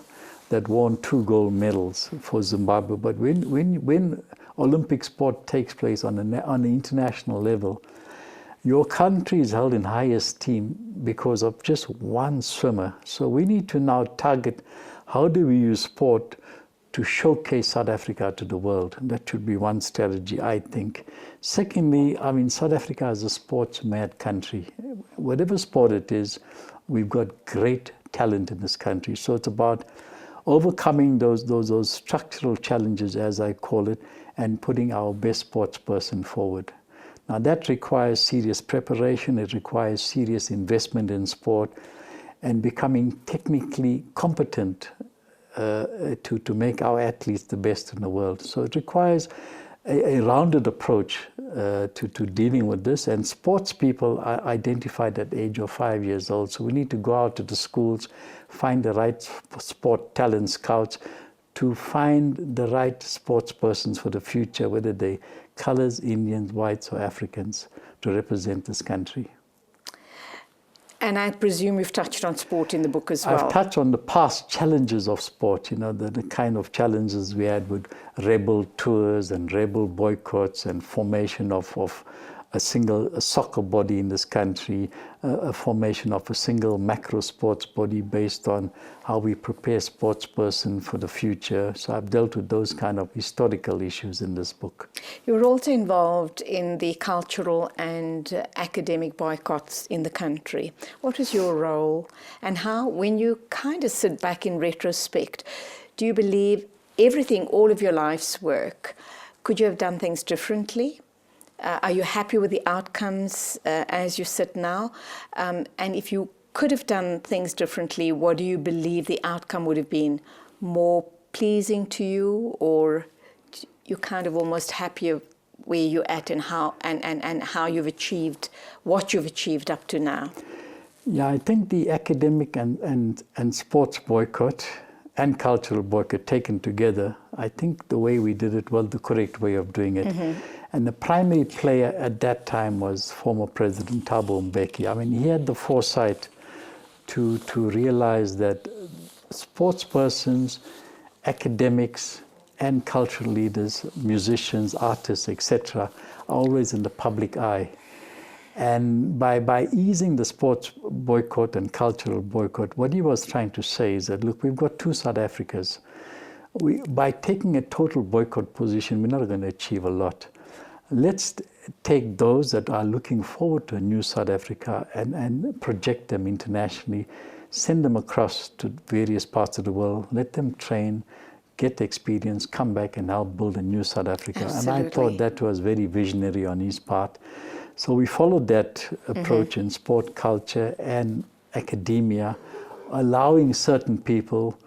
that won 2 gold medals for Zimbabwe. But when Olympic sport takes place on an international level, your country is held in high esteem because of just one swimmer. So we need to now target how do we use sport to showcase South Africa to the world. That should be one strategy, I think. Secondly, I mean, South Africa is a sports-mad country. Whatever sport it is, we've got great talent in this country. So it's about overcoming those structural challenges, as I call it, and putting our best sports person forward. Now that requires serious preparation, it requires serious investment in sport, and becoming technically competent to make our athletes the best in the world. So it requires a rounded approach to dealing with this, and sports people are identified at the age of 5 years old. So we need to go out to the schools, find the right sport talent scouts, to find the right sports persons for the future, whether they Colours, Indians, whites or Africans, to represent this country. And I presume you've touched on sport in the book as well. I've touched on the past challenges of sport, the kind of challenges we had with rebel tours and rebel boycotts and formation of a single soccer body in this country, a formation of a single macro sports body based on how we prepare sports person for the future. So I've dealt with those kind of historical issues in this book. You were also involved in the cultural and academic boycotts in the country. What was your role, and how, when you kind of sit back in retrospect, do you believe everything, all of your life's work, could you have done things differently? Are you happy with the outcomes as you sit now? And if you could have done things differently, what do you believe the outcome would have been? More pleasing to you, or you're kind of almost happier where you're at and how you've achieved what you've achieved up to now? Yeah, I think the academic and sports boycott and cultural boycott taken together, I think the way we did it was the correct way of doing it. And the primary player at that time was former President Thabo Mbeki. I mean, he had the foresight to realize that sports persons, academics, and cultural leaders, musicians, artists, etc., are always in the public eye. And by easing the sports boycott and cultural boycott, what he was trying to say is that, look, we've got two South Africas. By taking a total boycott position, we're not going to achieve a lot. Let's take those that are looking forward to a new South Africa and project them internationally, send them across to various parts of the world, let them train, get experience, come back and help build a new South Africa. Absolutely. And I thought that was very visionary on his part. So we followed that approach in sport, culture, and academia, allowing certain people,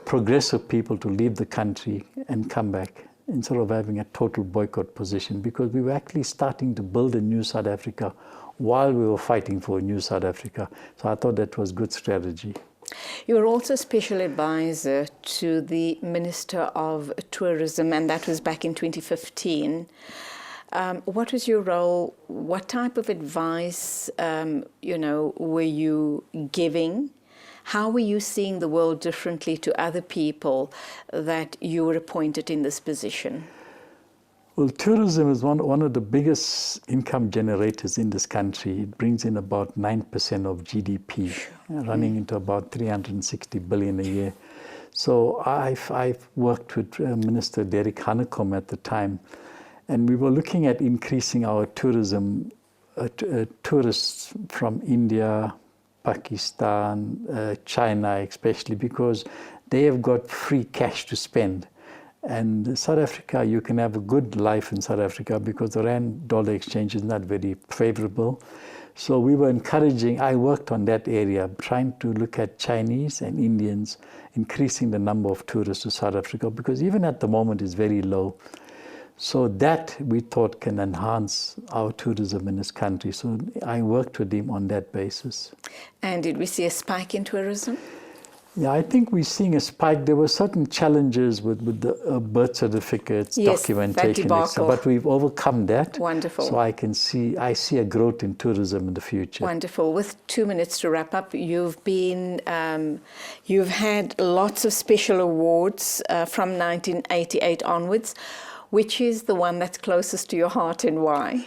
progressive people, to leave the country and come back instead of having a total boycott position, because we were actually starting to build a new South Africa while we were fighting for a new South Africa. So I thought that was good strategy. You were also special advisor to the Minister of Tourism, and that was back in 2015. What was your role? What type of advice, were you giving? How were you seeing the world differently to other people that you were appointed in this position? Well, tourism is one of the biggest income generators in this country. It brings in about 9% of GDP, running into about 360 billion a year. So I've worked with Minister Derek Hanekom at the time, and we were looking at increasing our tourism, tourists from India, Pakistan, China especially, because they have got free cash to spend. And South Africa, you can have a good life in South Africa because the rand-dollar exchange is not very favorable. So we were encouraging, I worked on that area, trying to look at Chinese and Indians, increasing the number of tourists to South Africa, because even at the moment it's very low. So that we thought can enhance our tourism in this country. So I worked with him on that basis. And did we see a spike in tourism? Yeah, I think we're seeing a spike. There were certain challenges with the birth certificates, yes, documentation, but we've overcome that. Wonderful. So I see a growth in tourism in the future. Wonderful. With 2 minutes to wrap up, you've had lots of special awards from 1988 onwards. Which is the one that's closest to your heart and why?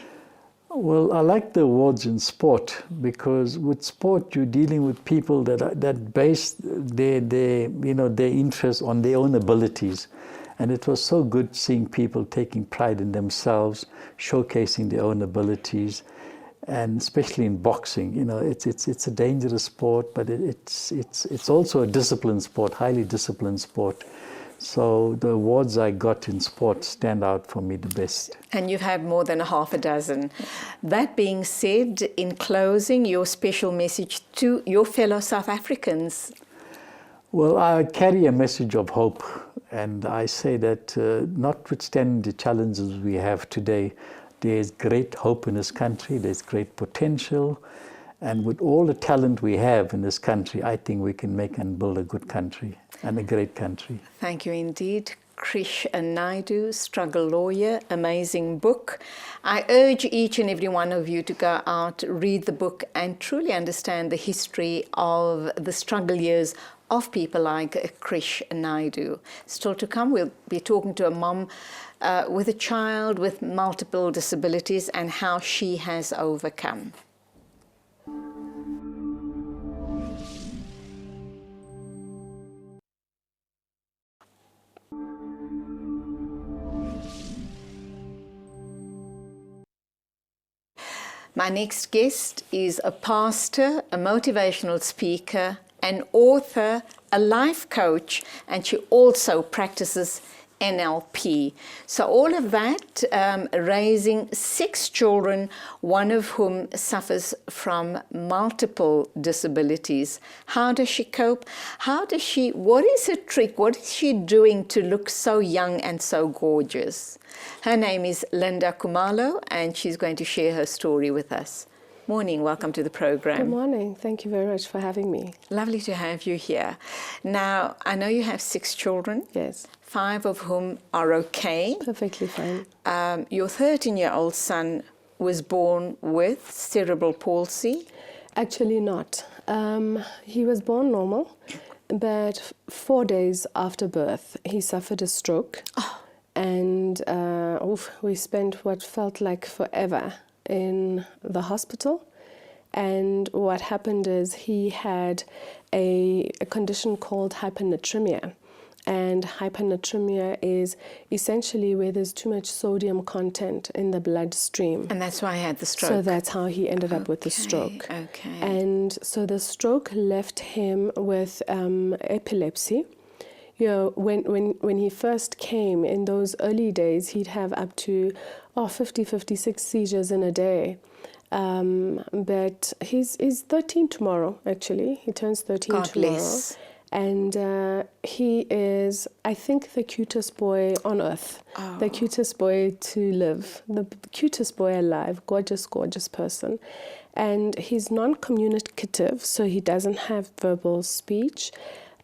Well, I like the awards in sport, because with sport you're dealing with people that base their interest on their own abilities, and it was so good seeing people taking pride in themselves, showcasing their own abilities, and especially in boxing. It's a dangerous sport, but it's also a disciplined sport, highly disciplined sport. So the awards I got in sport stand out for me the best. And you've had more than a half a dozen. That being said, in closing, your special message to your fellow South Africans? Well, I carry a message of hope, and I say that notwithstanding the challenges we have today, there's great hope in this country, there's great potential, and with all the talent we have in this country, I think we can make and build a good country and a great country. Thank you indeed. Krish Naidu, struggle lawyer, amazing book. I urge each and every one of you to go out, read the book, and truly understand the history of the struggle years of people like Krish Naidu. Still to come, we'll be talking to a mom with a child with multiple disabilities and how she has overcome. My next guest is a pastor, a motivational speaker, an author, a life coach, and she also practices NLP. So all of that, raising 6 children, one of whom suffers from multiple disabilities. How does she cope? What is her trick? What is she doing to look so young and so gorgeous? Her name is Linda Kumalo, and she's going to share her story with us. Morning, welcome to the program. Good morning. Thank you very much for having me. Lovely to have you here. Now, I know you have 6 children. Yes. 5 of whom are okay. Perfectly fine. Your 13-year-old son was born with cerebral palsy. Actually not. He was born normal, but 4 days after birth, he suffered a stroke. Oh. And we spent what felt like forever in the hospital. And what happened is he had a condition called hypernatremia. And hypernatremia is essentially where there's too much sodium content in the bloodstream. And that's why I had the stroke. So that's how he ended up with the stroke. Okay. And so the stroke left him with epilepsy. You know, when he first came, in those early days, he'd have up to 50, 56 seizures in a day. But he's 13 tomorrow, actually. He turns 13 God tomorrow. bless. And he is, I think, the cutest boy on earth. Oh. The cutest boy to live. The cutest boy alive. Gorgeous, gorgeous person. And he's non-communicative, so he doesn't have verbal speech.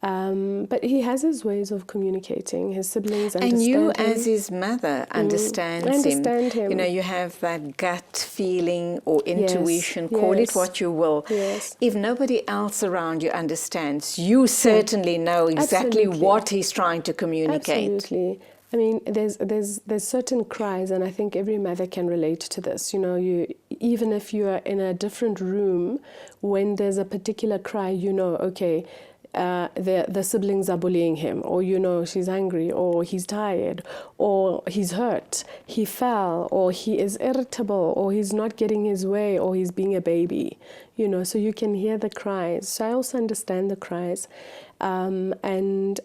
But he has his ways of communicating. His siblings understand And you, him. as his mother, understands I understand him. You know, you have that gut feeling or intuition, call it yes. what you will. Yes. If nobody else around you understands, you certainly know exactly Absolutely. what he's trying to communicate. Absolutely. I mean, there's certain cries, and I think every mother can relate to this. You know, even if you are in a different room, when there's a particular cry, you know, okay, the siblings are bullying him, or you know, she's angry, or he's tired, or he's hurt, he fell, or he is irritable, or he's not getting his way, or he's being a baby, you know, so you can hear the cries. So I also understand the cries, and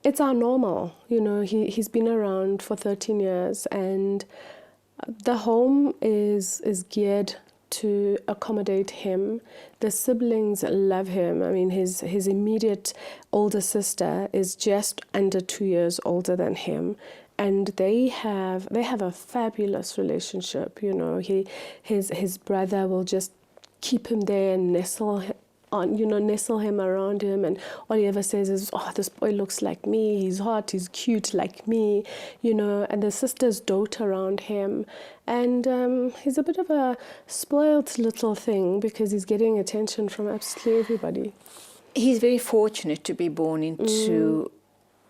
it's our normal, you know. He's been around for 13 years, and the home is geared to accommodate him. The siblings love him. I mean, his immediate older sister is just under 2 years older than him, and they have a fabulous relationship. You know, his brother will just keep him there and nestle him around him, and all he ever says is, "Oh, this boy looks like me. He's hot. He's cute like me," you know. And the sisters dote around him, and he's a bit of a spoiled little thing because he's getting attention from absolutely everybody. He's very fortunate to be born into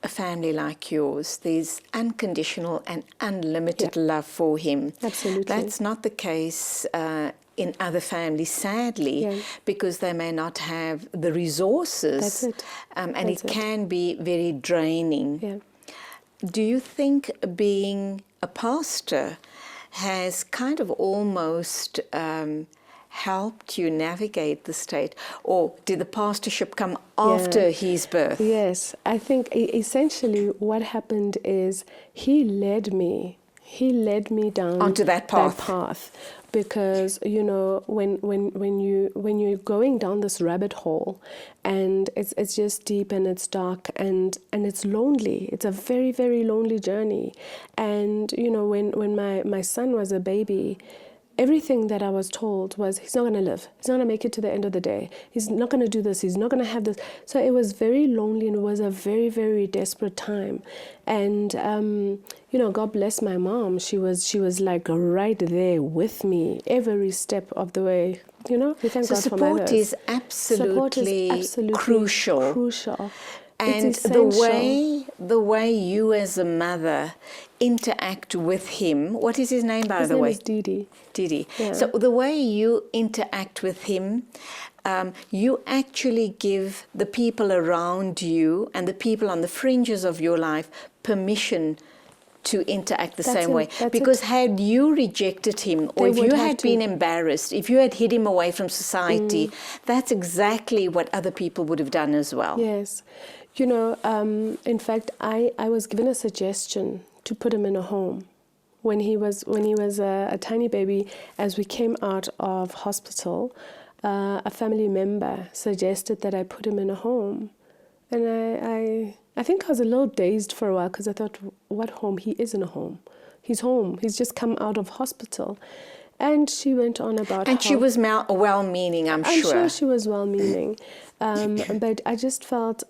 a family like yours. There's unconditional and unlimited love for him. Absolutely. That's not the case in other families, sadly, because they may not have the resources. That's it. And That's it it. can be very draining. Yeah. Do you think being a pastor has kind of almost helped you navigate the state? Or did the pastorship come after his birth? Yes, I think essentially what happened is he led me down Onto that path. Because you know, when you're going down this rabbit hole, and it's just deep and it's dark and it's lonely. It's a very, very lonely journey. And you know, when my son was a baby, everything that I was told was, he's not going to live. He's not going to make it to the end of the day. He's not going to do this. He's not going to have this. So it was very lonely, and it was a very, very desperate time. And, you know, God bless my mom. She was like right there with me every step of the way. You know, we thank So God for support mothers. is absolutely crucial. Crucial. And It's essential. the way you as a mother interact with him, what is his name, by His the name way? is Didi. Didi. Yeah. So the way you interact with him, you actually give the people around you and the people on the fringes of your life permission to interact the That's same it, way. that's Because it. had you rejected him, or They if would you have had to. been embarrassed, if you had hid him away from society, that's exactly what other people would have done as well. Yes. You know, in fact, I was given a suggestion to put him in a home. When he was a tiny baby, as we came out of hospital, a family member suggested that I put him in a home. And I think I was a little dazed for a while because I thought, what home? He is in a home. He's home. He's just come out of hospital. And she went on about And how... she was well-meaning, I'm sure. I'm sure she was well-meaning. But I just felt,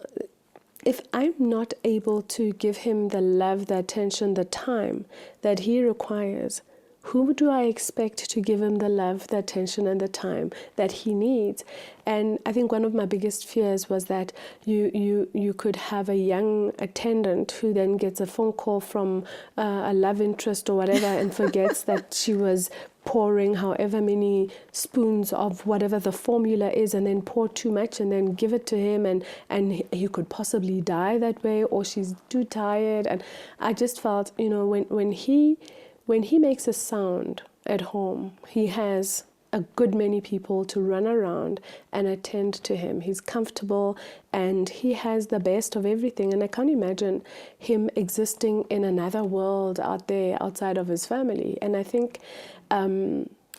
if I'm not able to give him the love, the attention, the time that he requires, who do I expect to give him the love, the attention, and the time that he needs? And I think one of my biggest fears was that you could have a young attendant who then gets a phone call from a love interest or whatever and forgets that she was pouring however many spoons of whatever the formula is, and then pour too much and then give it to him, and he could possibly die that way, or she's too tired. And I just felt, you know, when he makes a sound at home, he has a good many people to run around and attend to him. He's comfortable and he has the best of everything. And I can't imagine him existing in another world out there outside of his family. And I think...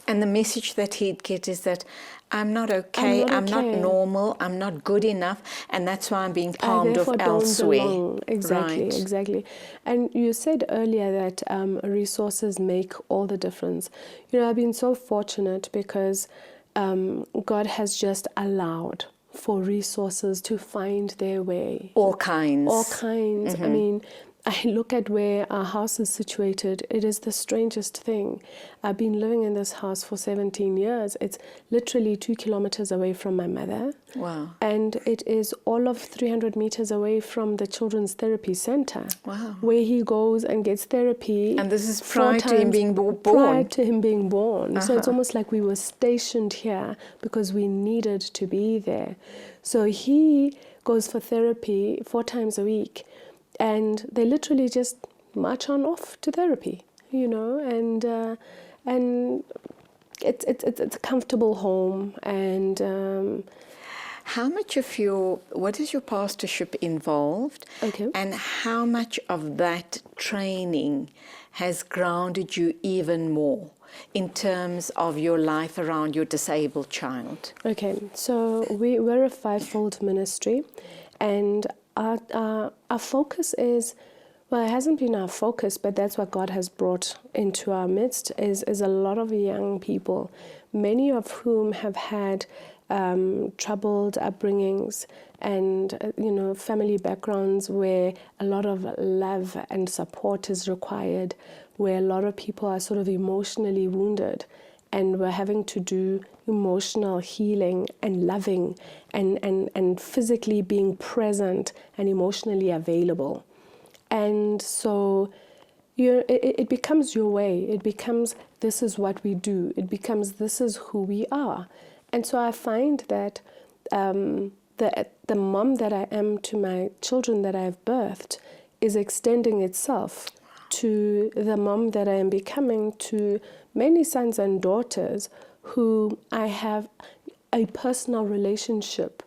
and the message that he'd get is that I'm not okay, I'm not normal, I'm not good enough, and that's why I'm being palmed off elsewhere. Belong. Exactly, right. Exactly. And you said earlier that resources make all the difference. You know, I've been so fortunate because God has just allowed for resources to find their way. All kinds. All kinds. I mean, I look at where our house is situated. It is the strangest thing. I've been living in this house for 17 years. It's literally 2 kilometers away from my mother. Wow. And it is all of 300 meters away from the children's therapy center. Wow. Where he goes and gets therapy. And this is prior to him being born. Prior to him being born. So it's almost like we were stationed here because we needed to be there. So he goes for therapy 4 times a week. And they literally just march on off to therapy, you know, and it's a comfortable home. And how much of what is your pastorship involved? Okay. And how much of that training has grounded you even more in terms of your life around your disabled child? Okay, so we're a 5-fold ministry, and our focus is, well, it hasn't been our focus, but that's what God has brought into our midst, is a lot of young people, many of whom have had troubled upbringings and, you know, family backgrounds where a lot of love and support is required, where a lot of people are sort of emotionally wounded, and we're having to do emotional healing and loving and physically being present and emotionally available. And so it becomes your way. It becomes, this is what we do. It becomes, this is who we are. And so I find that the mom that I am to my children that I've birthed is extending itself to the mom that I am becoming to many sons and daughters who I have a personal relationship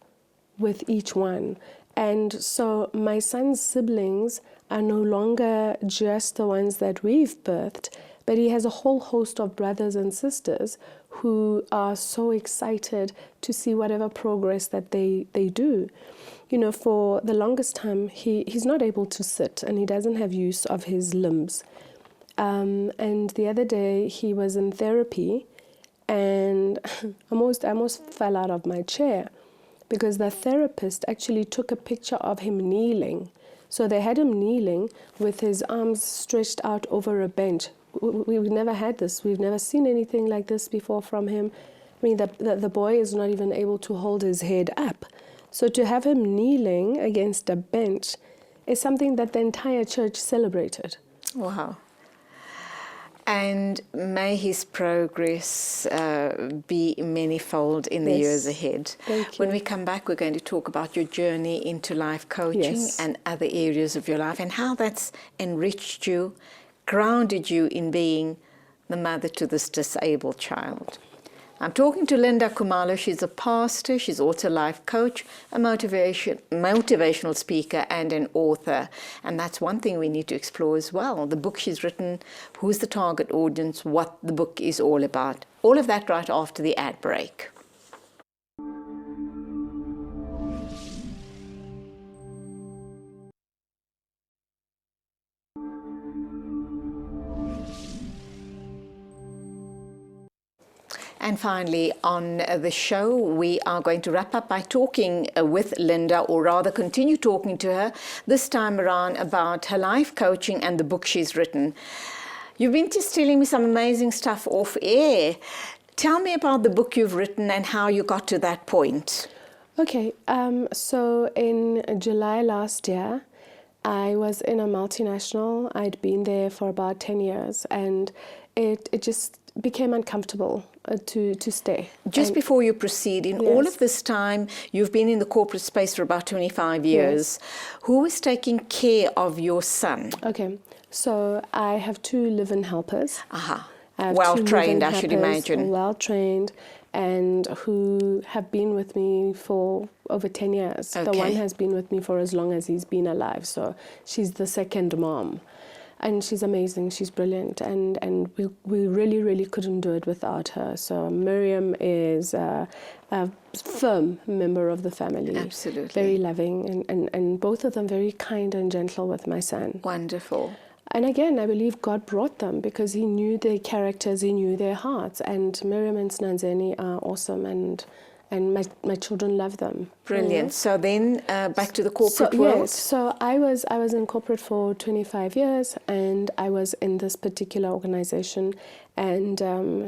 with each one. And so my son's siblings are no longer just the ones that we've birthed, but he has a whole host of brothers and sisters who are so excited to see whatever progress that they do. You know, for the longest time, he's not able to sit and he doesn't have use of his limbs. And the other day he was in therapy and I almost fell out of my chair because the therapist actually took a picture of him kneeling. So they had him kneeling with his arms stretched out over a bench. We've never had this. We've never seen anything like this before from him. I mean, the boy is not even able to hold his head up. So to have him kneeling against a bench is something that the entire church celebrated. Wow. And may his progress be manifold in the years ahead. Thank you. When we come back, we're going to talk about your journey into life coaching and other areas of your life and how that's enriched you grounded you in being the mother to this disabled child? I'm talking to Linda Khumalo. She's a pastor, she's also a life coach, a motivational speaker, and an author. And that's one thing we need to explore as well. The book she's written, who's the target audience, what the book is all about. All of that right after the ad break. And finally, on the show, we are going to wrap up by talking with Linda, or rather continue talking to her, this time around about her life coaching and the book she's written. You've been just telling me some amazing stuff off air. Tell me about the book you've written and how you got to that point. Okay, so in July last year, I was in a multinational. I'd been there for about 10 years, and it just became uncomfortable to stay. Just before you proceed, in all of this time, you've been in the corporate space for about 25 years. Who is taking care of your son? Okay, so I have 2 live-in helpers. Well-trained, I should imagine. Well-trained, and who have been with me for over 10 years. Okay. The one has been with me for as long as he's been alive, so she's the second mom. And she's amazing, she's brilliant, and we really, really couldn't do it without her. So Miriam is a firm member of the family. Absolutely. Very loving, and both of them very kind and gentle with my son. Wonderful. And again, I believe God brought them because he knew their characters, he knew their hearts. And Miriam and Snanzeni are awesome, and my children love them. Brilliant. So then back to the corporate world. Yes, so I was in corporate for 25 years, and I was in this particular organization, and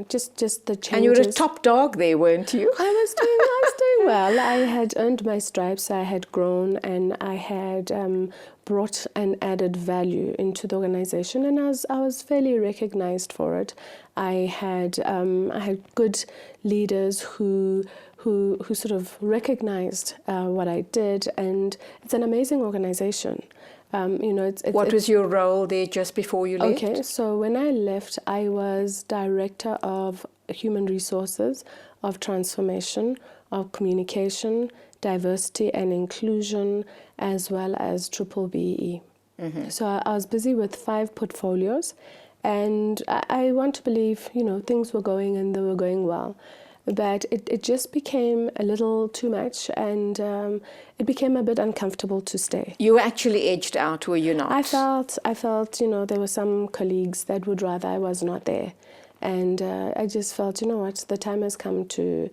just the changes. And you were a top dog there, weren't you? I was doing well. I had earned my stripes, I had grown, and I had brought and added value into the organization, and I was fairly recognized for it. I had good leaders who sort of recognized what I did, and it's an amazing organization. What was your role there just before you left? Okay, so when I left, I was director of human resources, of transformation, of communication, diversity and inclusion, as well as triple BE. Mm-hmm. So I was busy with 5 portfolios, and I want to believe, things were going and they were going well. But it just became a little too much, and it became a bit uncomfortable to stay. You were actually edged out, were you not? I felt, there were some colleagues that would rather I was not there. And I just felt, the time has come to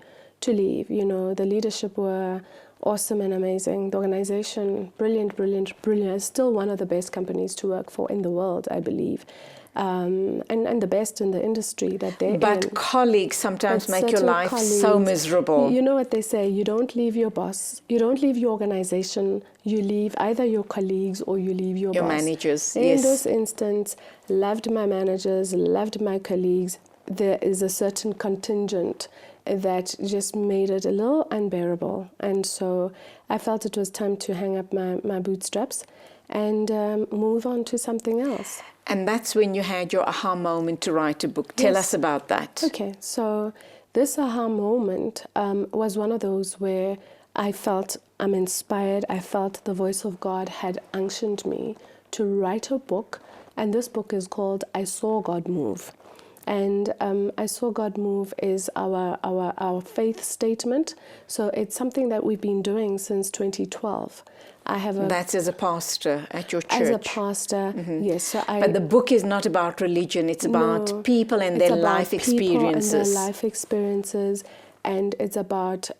leave. The leadership were awesome and amazing. The organization, brilliant. It's still one of the best companies to work for in the world, I believe. And the best in the industry that they're in. But colleagues sometimes make your life so miserable. You know what they say, you don't leave your boss, you don't leave your organization, you leave either your colleagues or you leave your boss. Your managers, in yes. In this instance, loved my managers, loved my colleagues. There is a certain contingent that just made it a little unbearable. And so I felt it was time to hang up my bootstraps and move on to something else. And that's when you had your aha moment to write a book. Tell us about that. Okay, so this aha moment was one of those where I felt I'm inspired. I felt the voice of God had unctioned me to write a book. And this book is called I Saw God Move. And I Saw God Move is our faith statement. So it's something that we've been doing since 2012. That's as a pastor at your church. As a pastor, yes. So but the book is not about religion. It's about people and their life experiences. And their life experiences, and it's about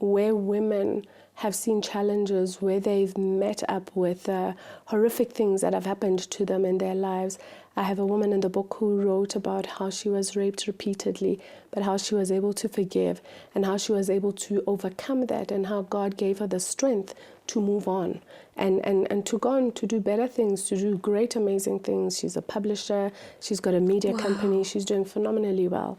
where women have seen challenges, where they've met up with horrific things that have happened to them in their lives. I have a woman in the book who wrote about how she was raped repeatedly, but how she was able to forgive and how she was able to overcome that, and how God gave her the strength to move on and to go on to do better things, to do great, amazing things. She's a publisher. She's got a media company. She's doing phenomenally well.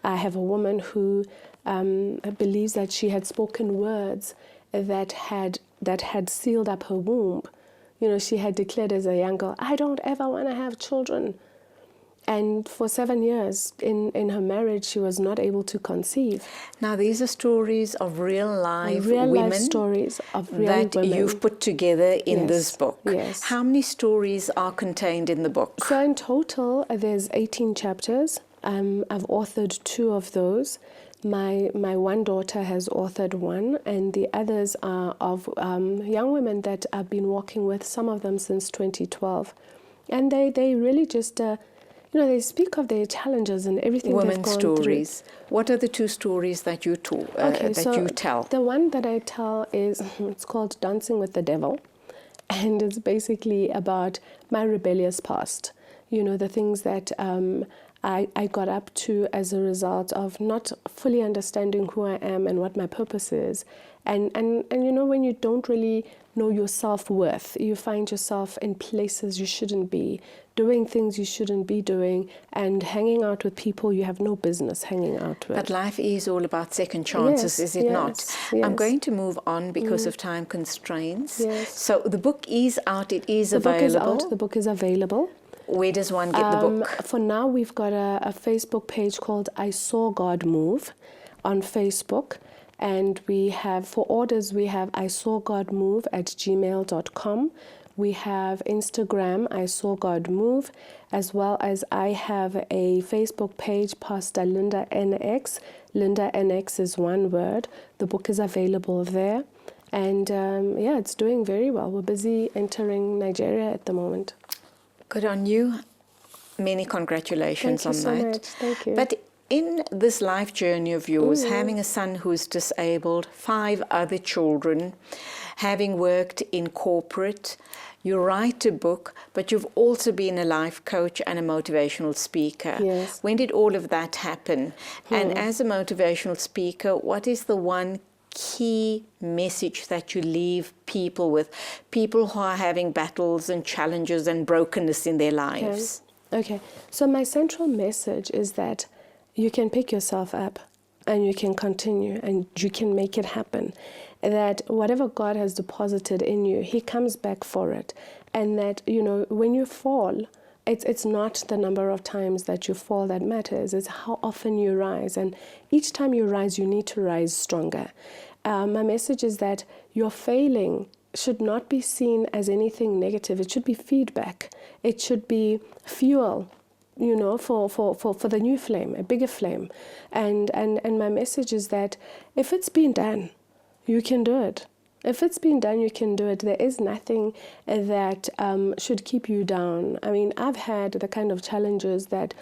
I have a woman who believes that she had spoken words that had sealed up her womb. You know, she had declared as a young girl, I don't ever want to have children. And for 7 years in her marriage, she was not able to conceive. Now, these are stories of real life Real women life stories of real that women. you've put together in this Yes, book. yes. How many stories are contained in the book? So in total, there's 18 chapters. I've authored 2 of those. My one daughter has authored 1, and the others are of young women that I've been working with, some of them since 2012. And they really just, they speak of their challenges and everything they've Women's gone stories. through. What are the 2 stories that you tell? The one that I tell is, it's called Dancing with the Devil. And it's basically about my rebellious past. You know, the things that I got up to as a result of not fully understanding who I am and what my purpose is. And you know, when you don't really know your self-worth, you find yourself in places you shouldn't be, doing things you shouldn't be doing, and hanging out with people you have no business hanging out with. But life is all about second chances, Yes, is it not? yes. I'm going to move on because of time constraints. Yes. So the book is out, it is The book is available. out, the book is available. Where does one get the book? For now, we've got a Facebook page called I Saw God Move on Facebook. And we have, for orders, we have isawgodmove@gmail.com. We have Instagram, I Saw God Move, as well as I have a Facebook page, Pastor Linda NX. Linda NX is one word. The book is available there. And it's doing very well. We're busy entering Nigeria at the moment. Good on you. Many congratulations Thank you on so that. much. Thank you. But in this life journey of yours, having a son who's disabled, 5 other children, having worked in corporate, you write a book, but you've also been a life coach and a motivational speaker. Yes. When did all of that happen? And as a motivational speaker, what is the one key message that you leave people with, people who are having battles and challenges and brokenness in their lives? Okay. So my central message is that you can pick yourself up and you can continue and you can make it happen. That whatever God has deposited in you, He comes back for it. And that, you know, when you fall, it's not the number of times that you fall that matters. It's how often you rise. And each time you rise, you need to rise stronger. My message is that your failing should not be seen as anything negative. It should be feedback. It should be fuel, you know, for the new flame, a bigger flame. And my message is that if it's been done, you can do it. If it's been done, you can do it. There is nothing that should keep you down. I mean, I've had the kind of challenges that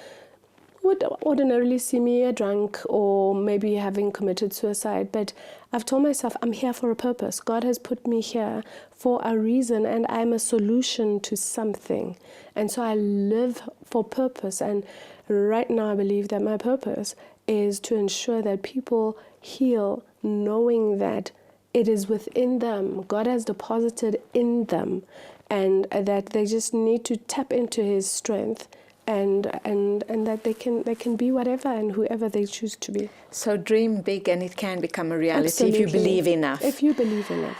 would ordinarily see me a drunk or maybe having committed suicide, but I've told myself I'm here for a purpose. God has put me here for a reason, and I'm a solution to something. And so I live for purpose. And right now I believe that my purpose is to ensure that people heal, knowing that it is within them. God has deposited in them, and that they just need to tap into His strength. And that they can be whatever and whoever they choose to be. So dream big and it can become a reality Absolutely. if you believe enough. If you believe enough.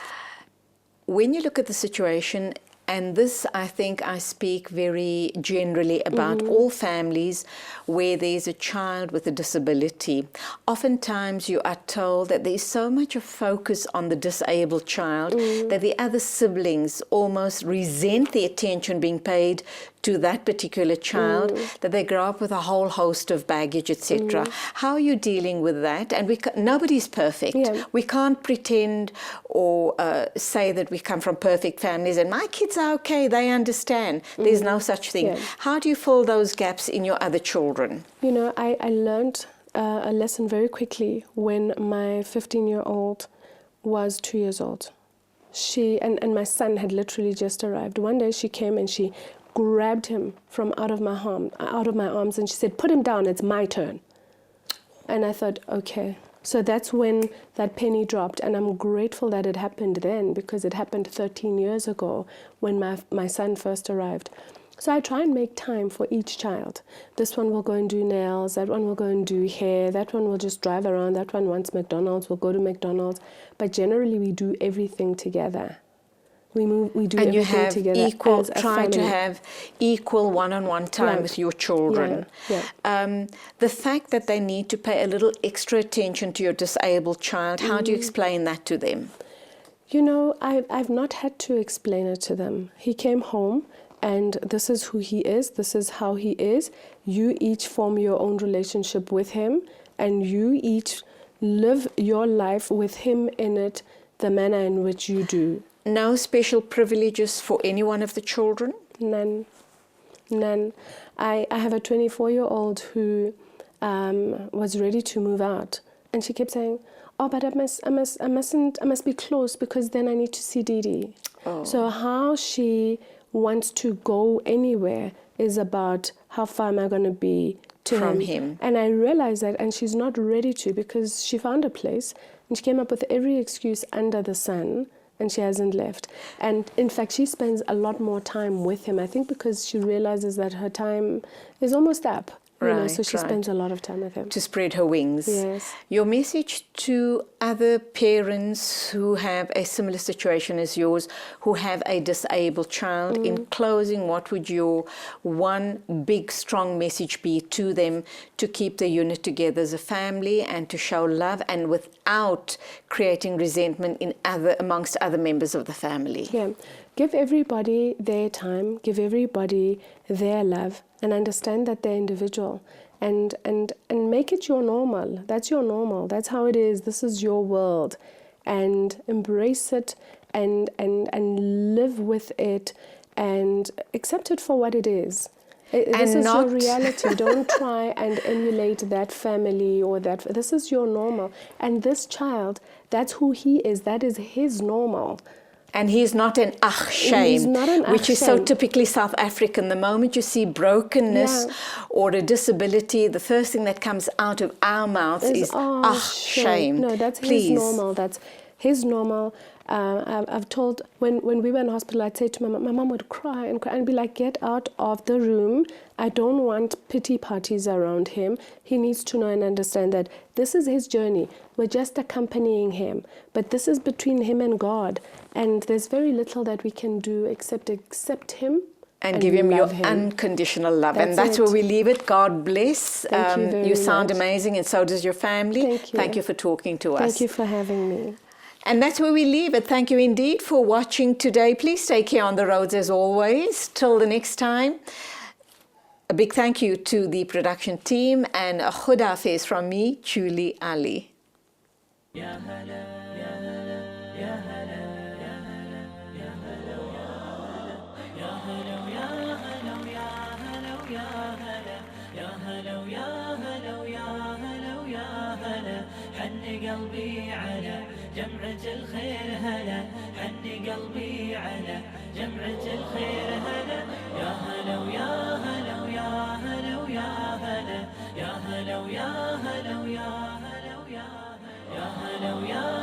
When you look at the situation, and this I think I speak very generally about all families where there's a child with a disability, oftentimes you are told that there's so much of focus on the disabled child that the other siblings almost resent the attention being paid to that particular child, that they grow up with a whole host of baggage, etc. How are you dealing with that? And nobody's perfect. Yeah. We can't pretend or say that we come from perfect families and my kids are okay, they understand. There's no such thing. Yeah. How do you fill those gaps in your other children? You know, I learned a lesson very quickly when my 15-year-old was 2 years old. She and my son had literally just arrived. One day she came and she grabbed him from out of my arms, and she said, "Put him down, it's my turn." And I thought, okay. So that's when that penny dropped, and I'm grateful that it happened then, because it happened 13 years ago when my son first arrived. So I try and make time for each child. This one will go and do nails, that one will go and do hair, that one will just drive around, that one wants McDonald's, will go to McDonald's. But generally we do everything together. We do and you everything have together equal, as a try to family. have equal one-on-one time Right. with your children. Yeah. The fact that they need to pay a little extra attention to your disabled child, how do you explain that to them? You know, I've not had to explain it to them. He came home, and this is who he is, this is how he is. You each form your own relationship with him, and you each live your life with him in it, the manner in which you do. No special privileges for any one of the children? None. None. I have a 24-year-old who was ready to move out, and she kept saying, "Oh, but I must be close because then I need to see Didi." Oh. So how she wants to go anywhere is about how far am I going to be to From him. And I realized that, and she's not ready to, because she found a place and she came up with every excuse under the sun, and she hasn't left. And in fact, she spends a lot more time with him, I think, because she realizes that her time is almost up. You know, so she spends a lot of time with him. To spread her wings. Yes. Your message to other parents who have a similar situation as yours, who have a disabled child, in closing, what would your one big, strong message be to them to keep the unit together as a family and to show love, and without creating resentment amongst other members of the family? Yeah. Give everybody their time, give everybody their love, and understand that they're individual, and make it your normal. That's your normal. That's how it is. This is your world, and embrace it and live with it and accept it for what it is. This is your reality. Don't try and emulate that family or that. This is your normal. And this child, that's who he is. That is his normal. And he's not an shame, He's not an which is so shame. typically South African. The moment you see brokenness or a disability, the first thing that comes out of our mouths is shame. No, that's Please. his normal. That's his normal. I've told, when we were in hospital, I'd say to my mom would cry and be like, "Get out of the room. I don't want pity parties around him. He needs to know and understand that this is his journey. We're just accompanying him. But this is between him and God. And there's very little that we can do except accept him. And give him your love him. unconditional love. That's and that's it. where we leave it. God bless. Thank you very you sound much. amazing, and so does your family. Thank you. Thank you for talking to us. Thank you for having me. And that's where we leave it. Thank you indeed for watching today. Please take care on the roads as always. Till the next time. A big thank you to the production team, and a Khuda Hafiz from me, Julie Alli. قلبي على جمعة الخير هلا، حني قلبي على جمعة الخير هلا، يا هلا ويا هلا ويا هلا ويا هلا، يا هلا ويا هلا ويا هلا ويا هلا، يا هلا ويا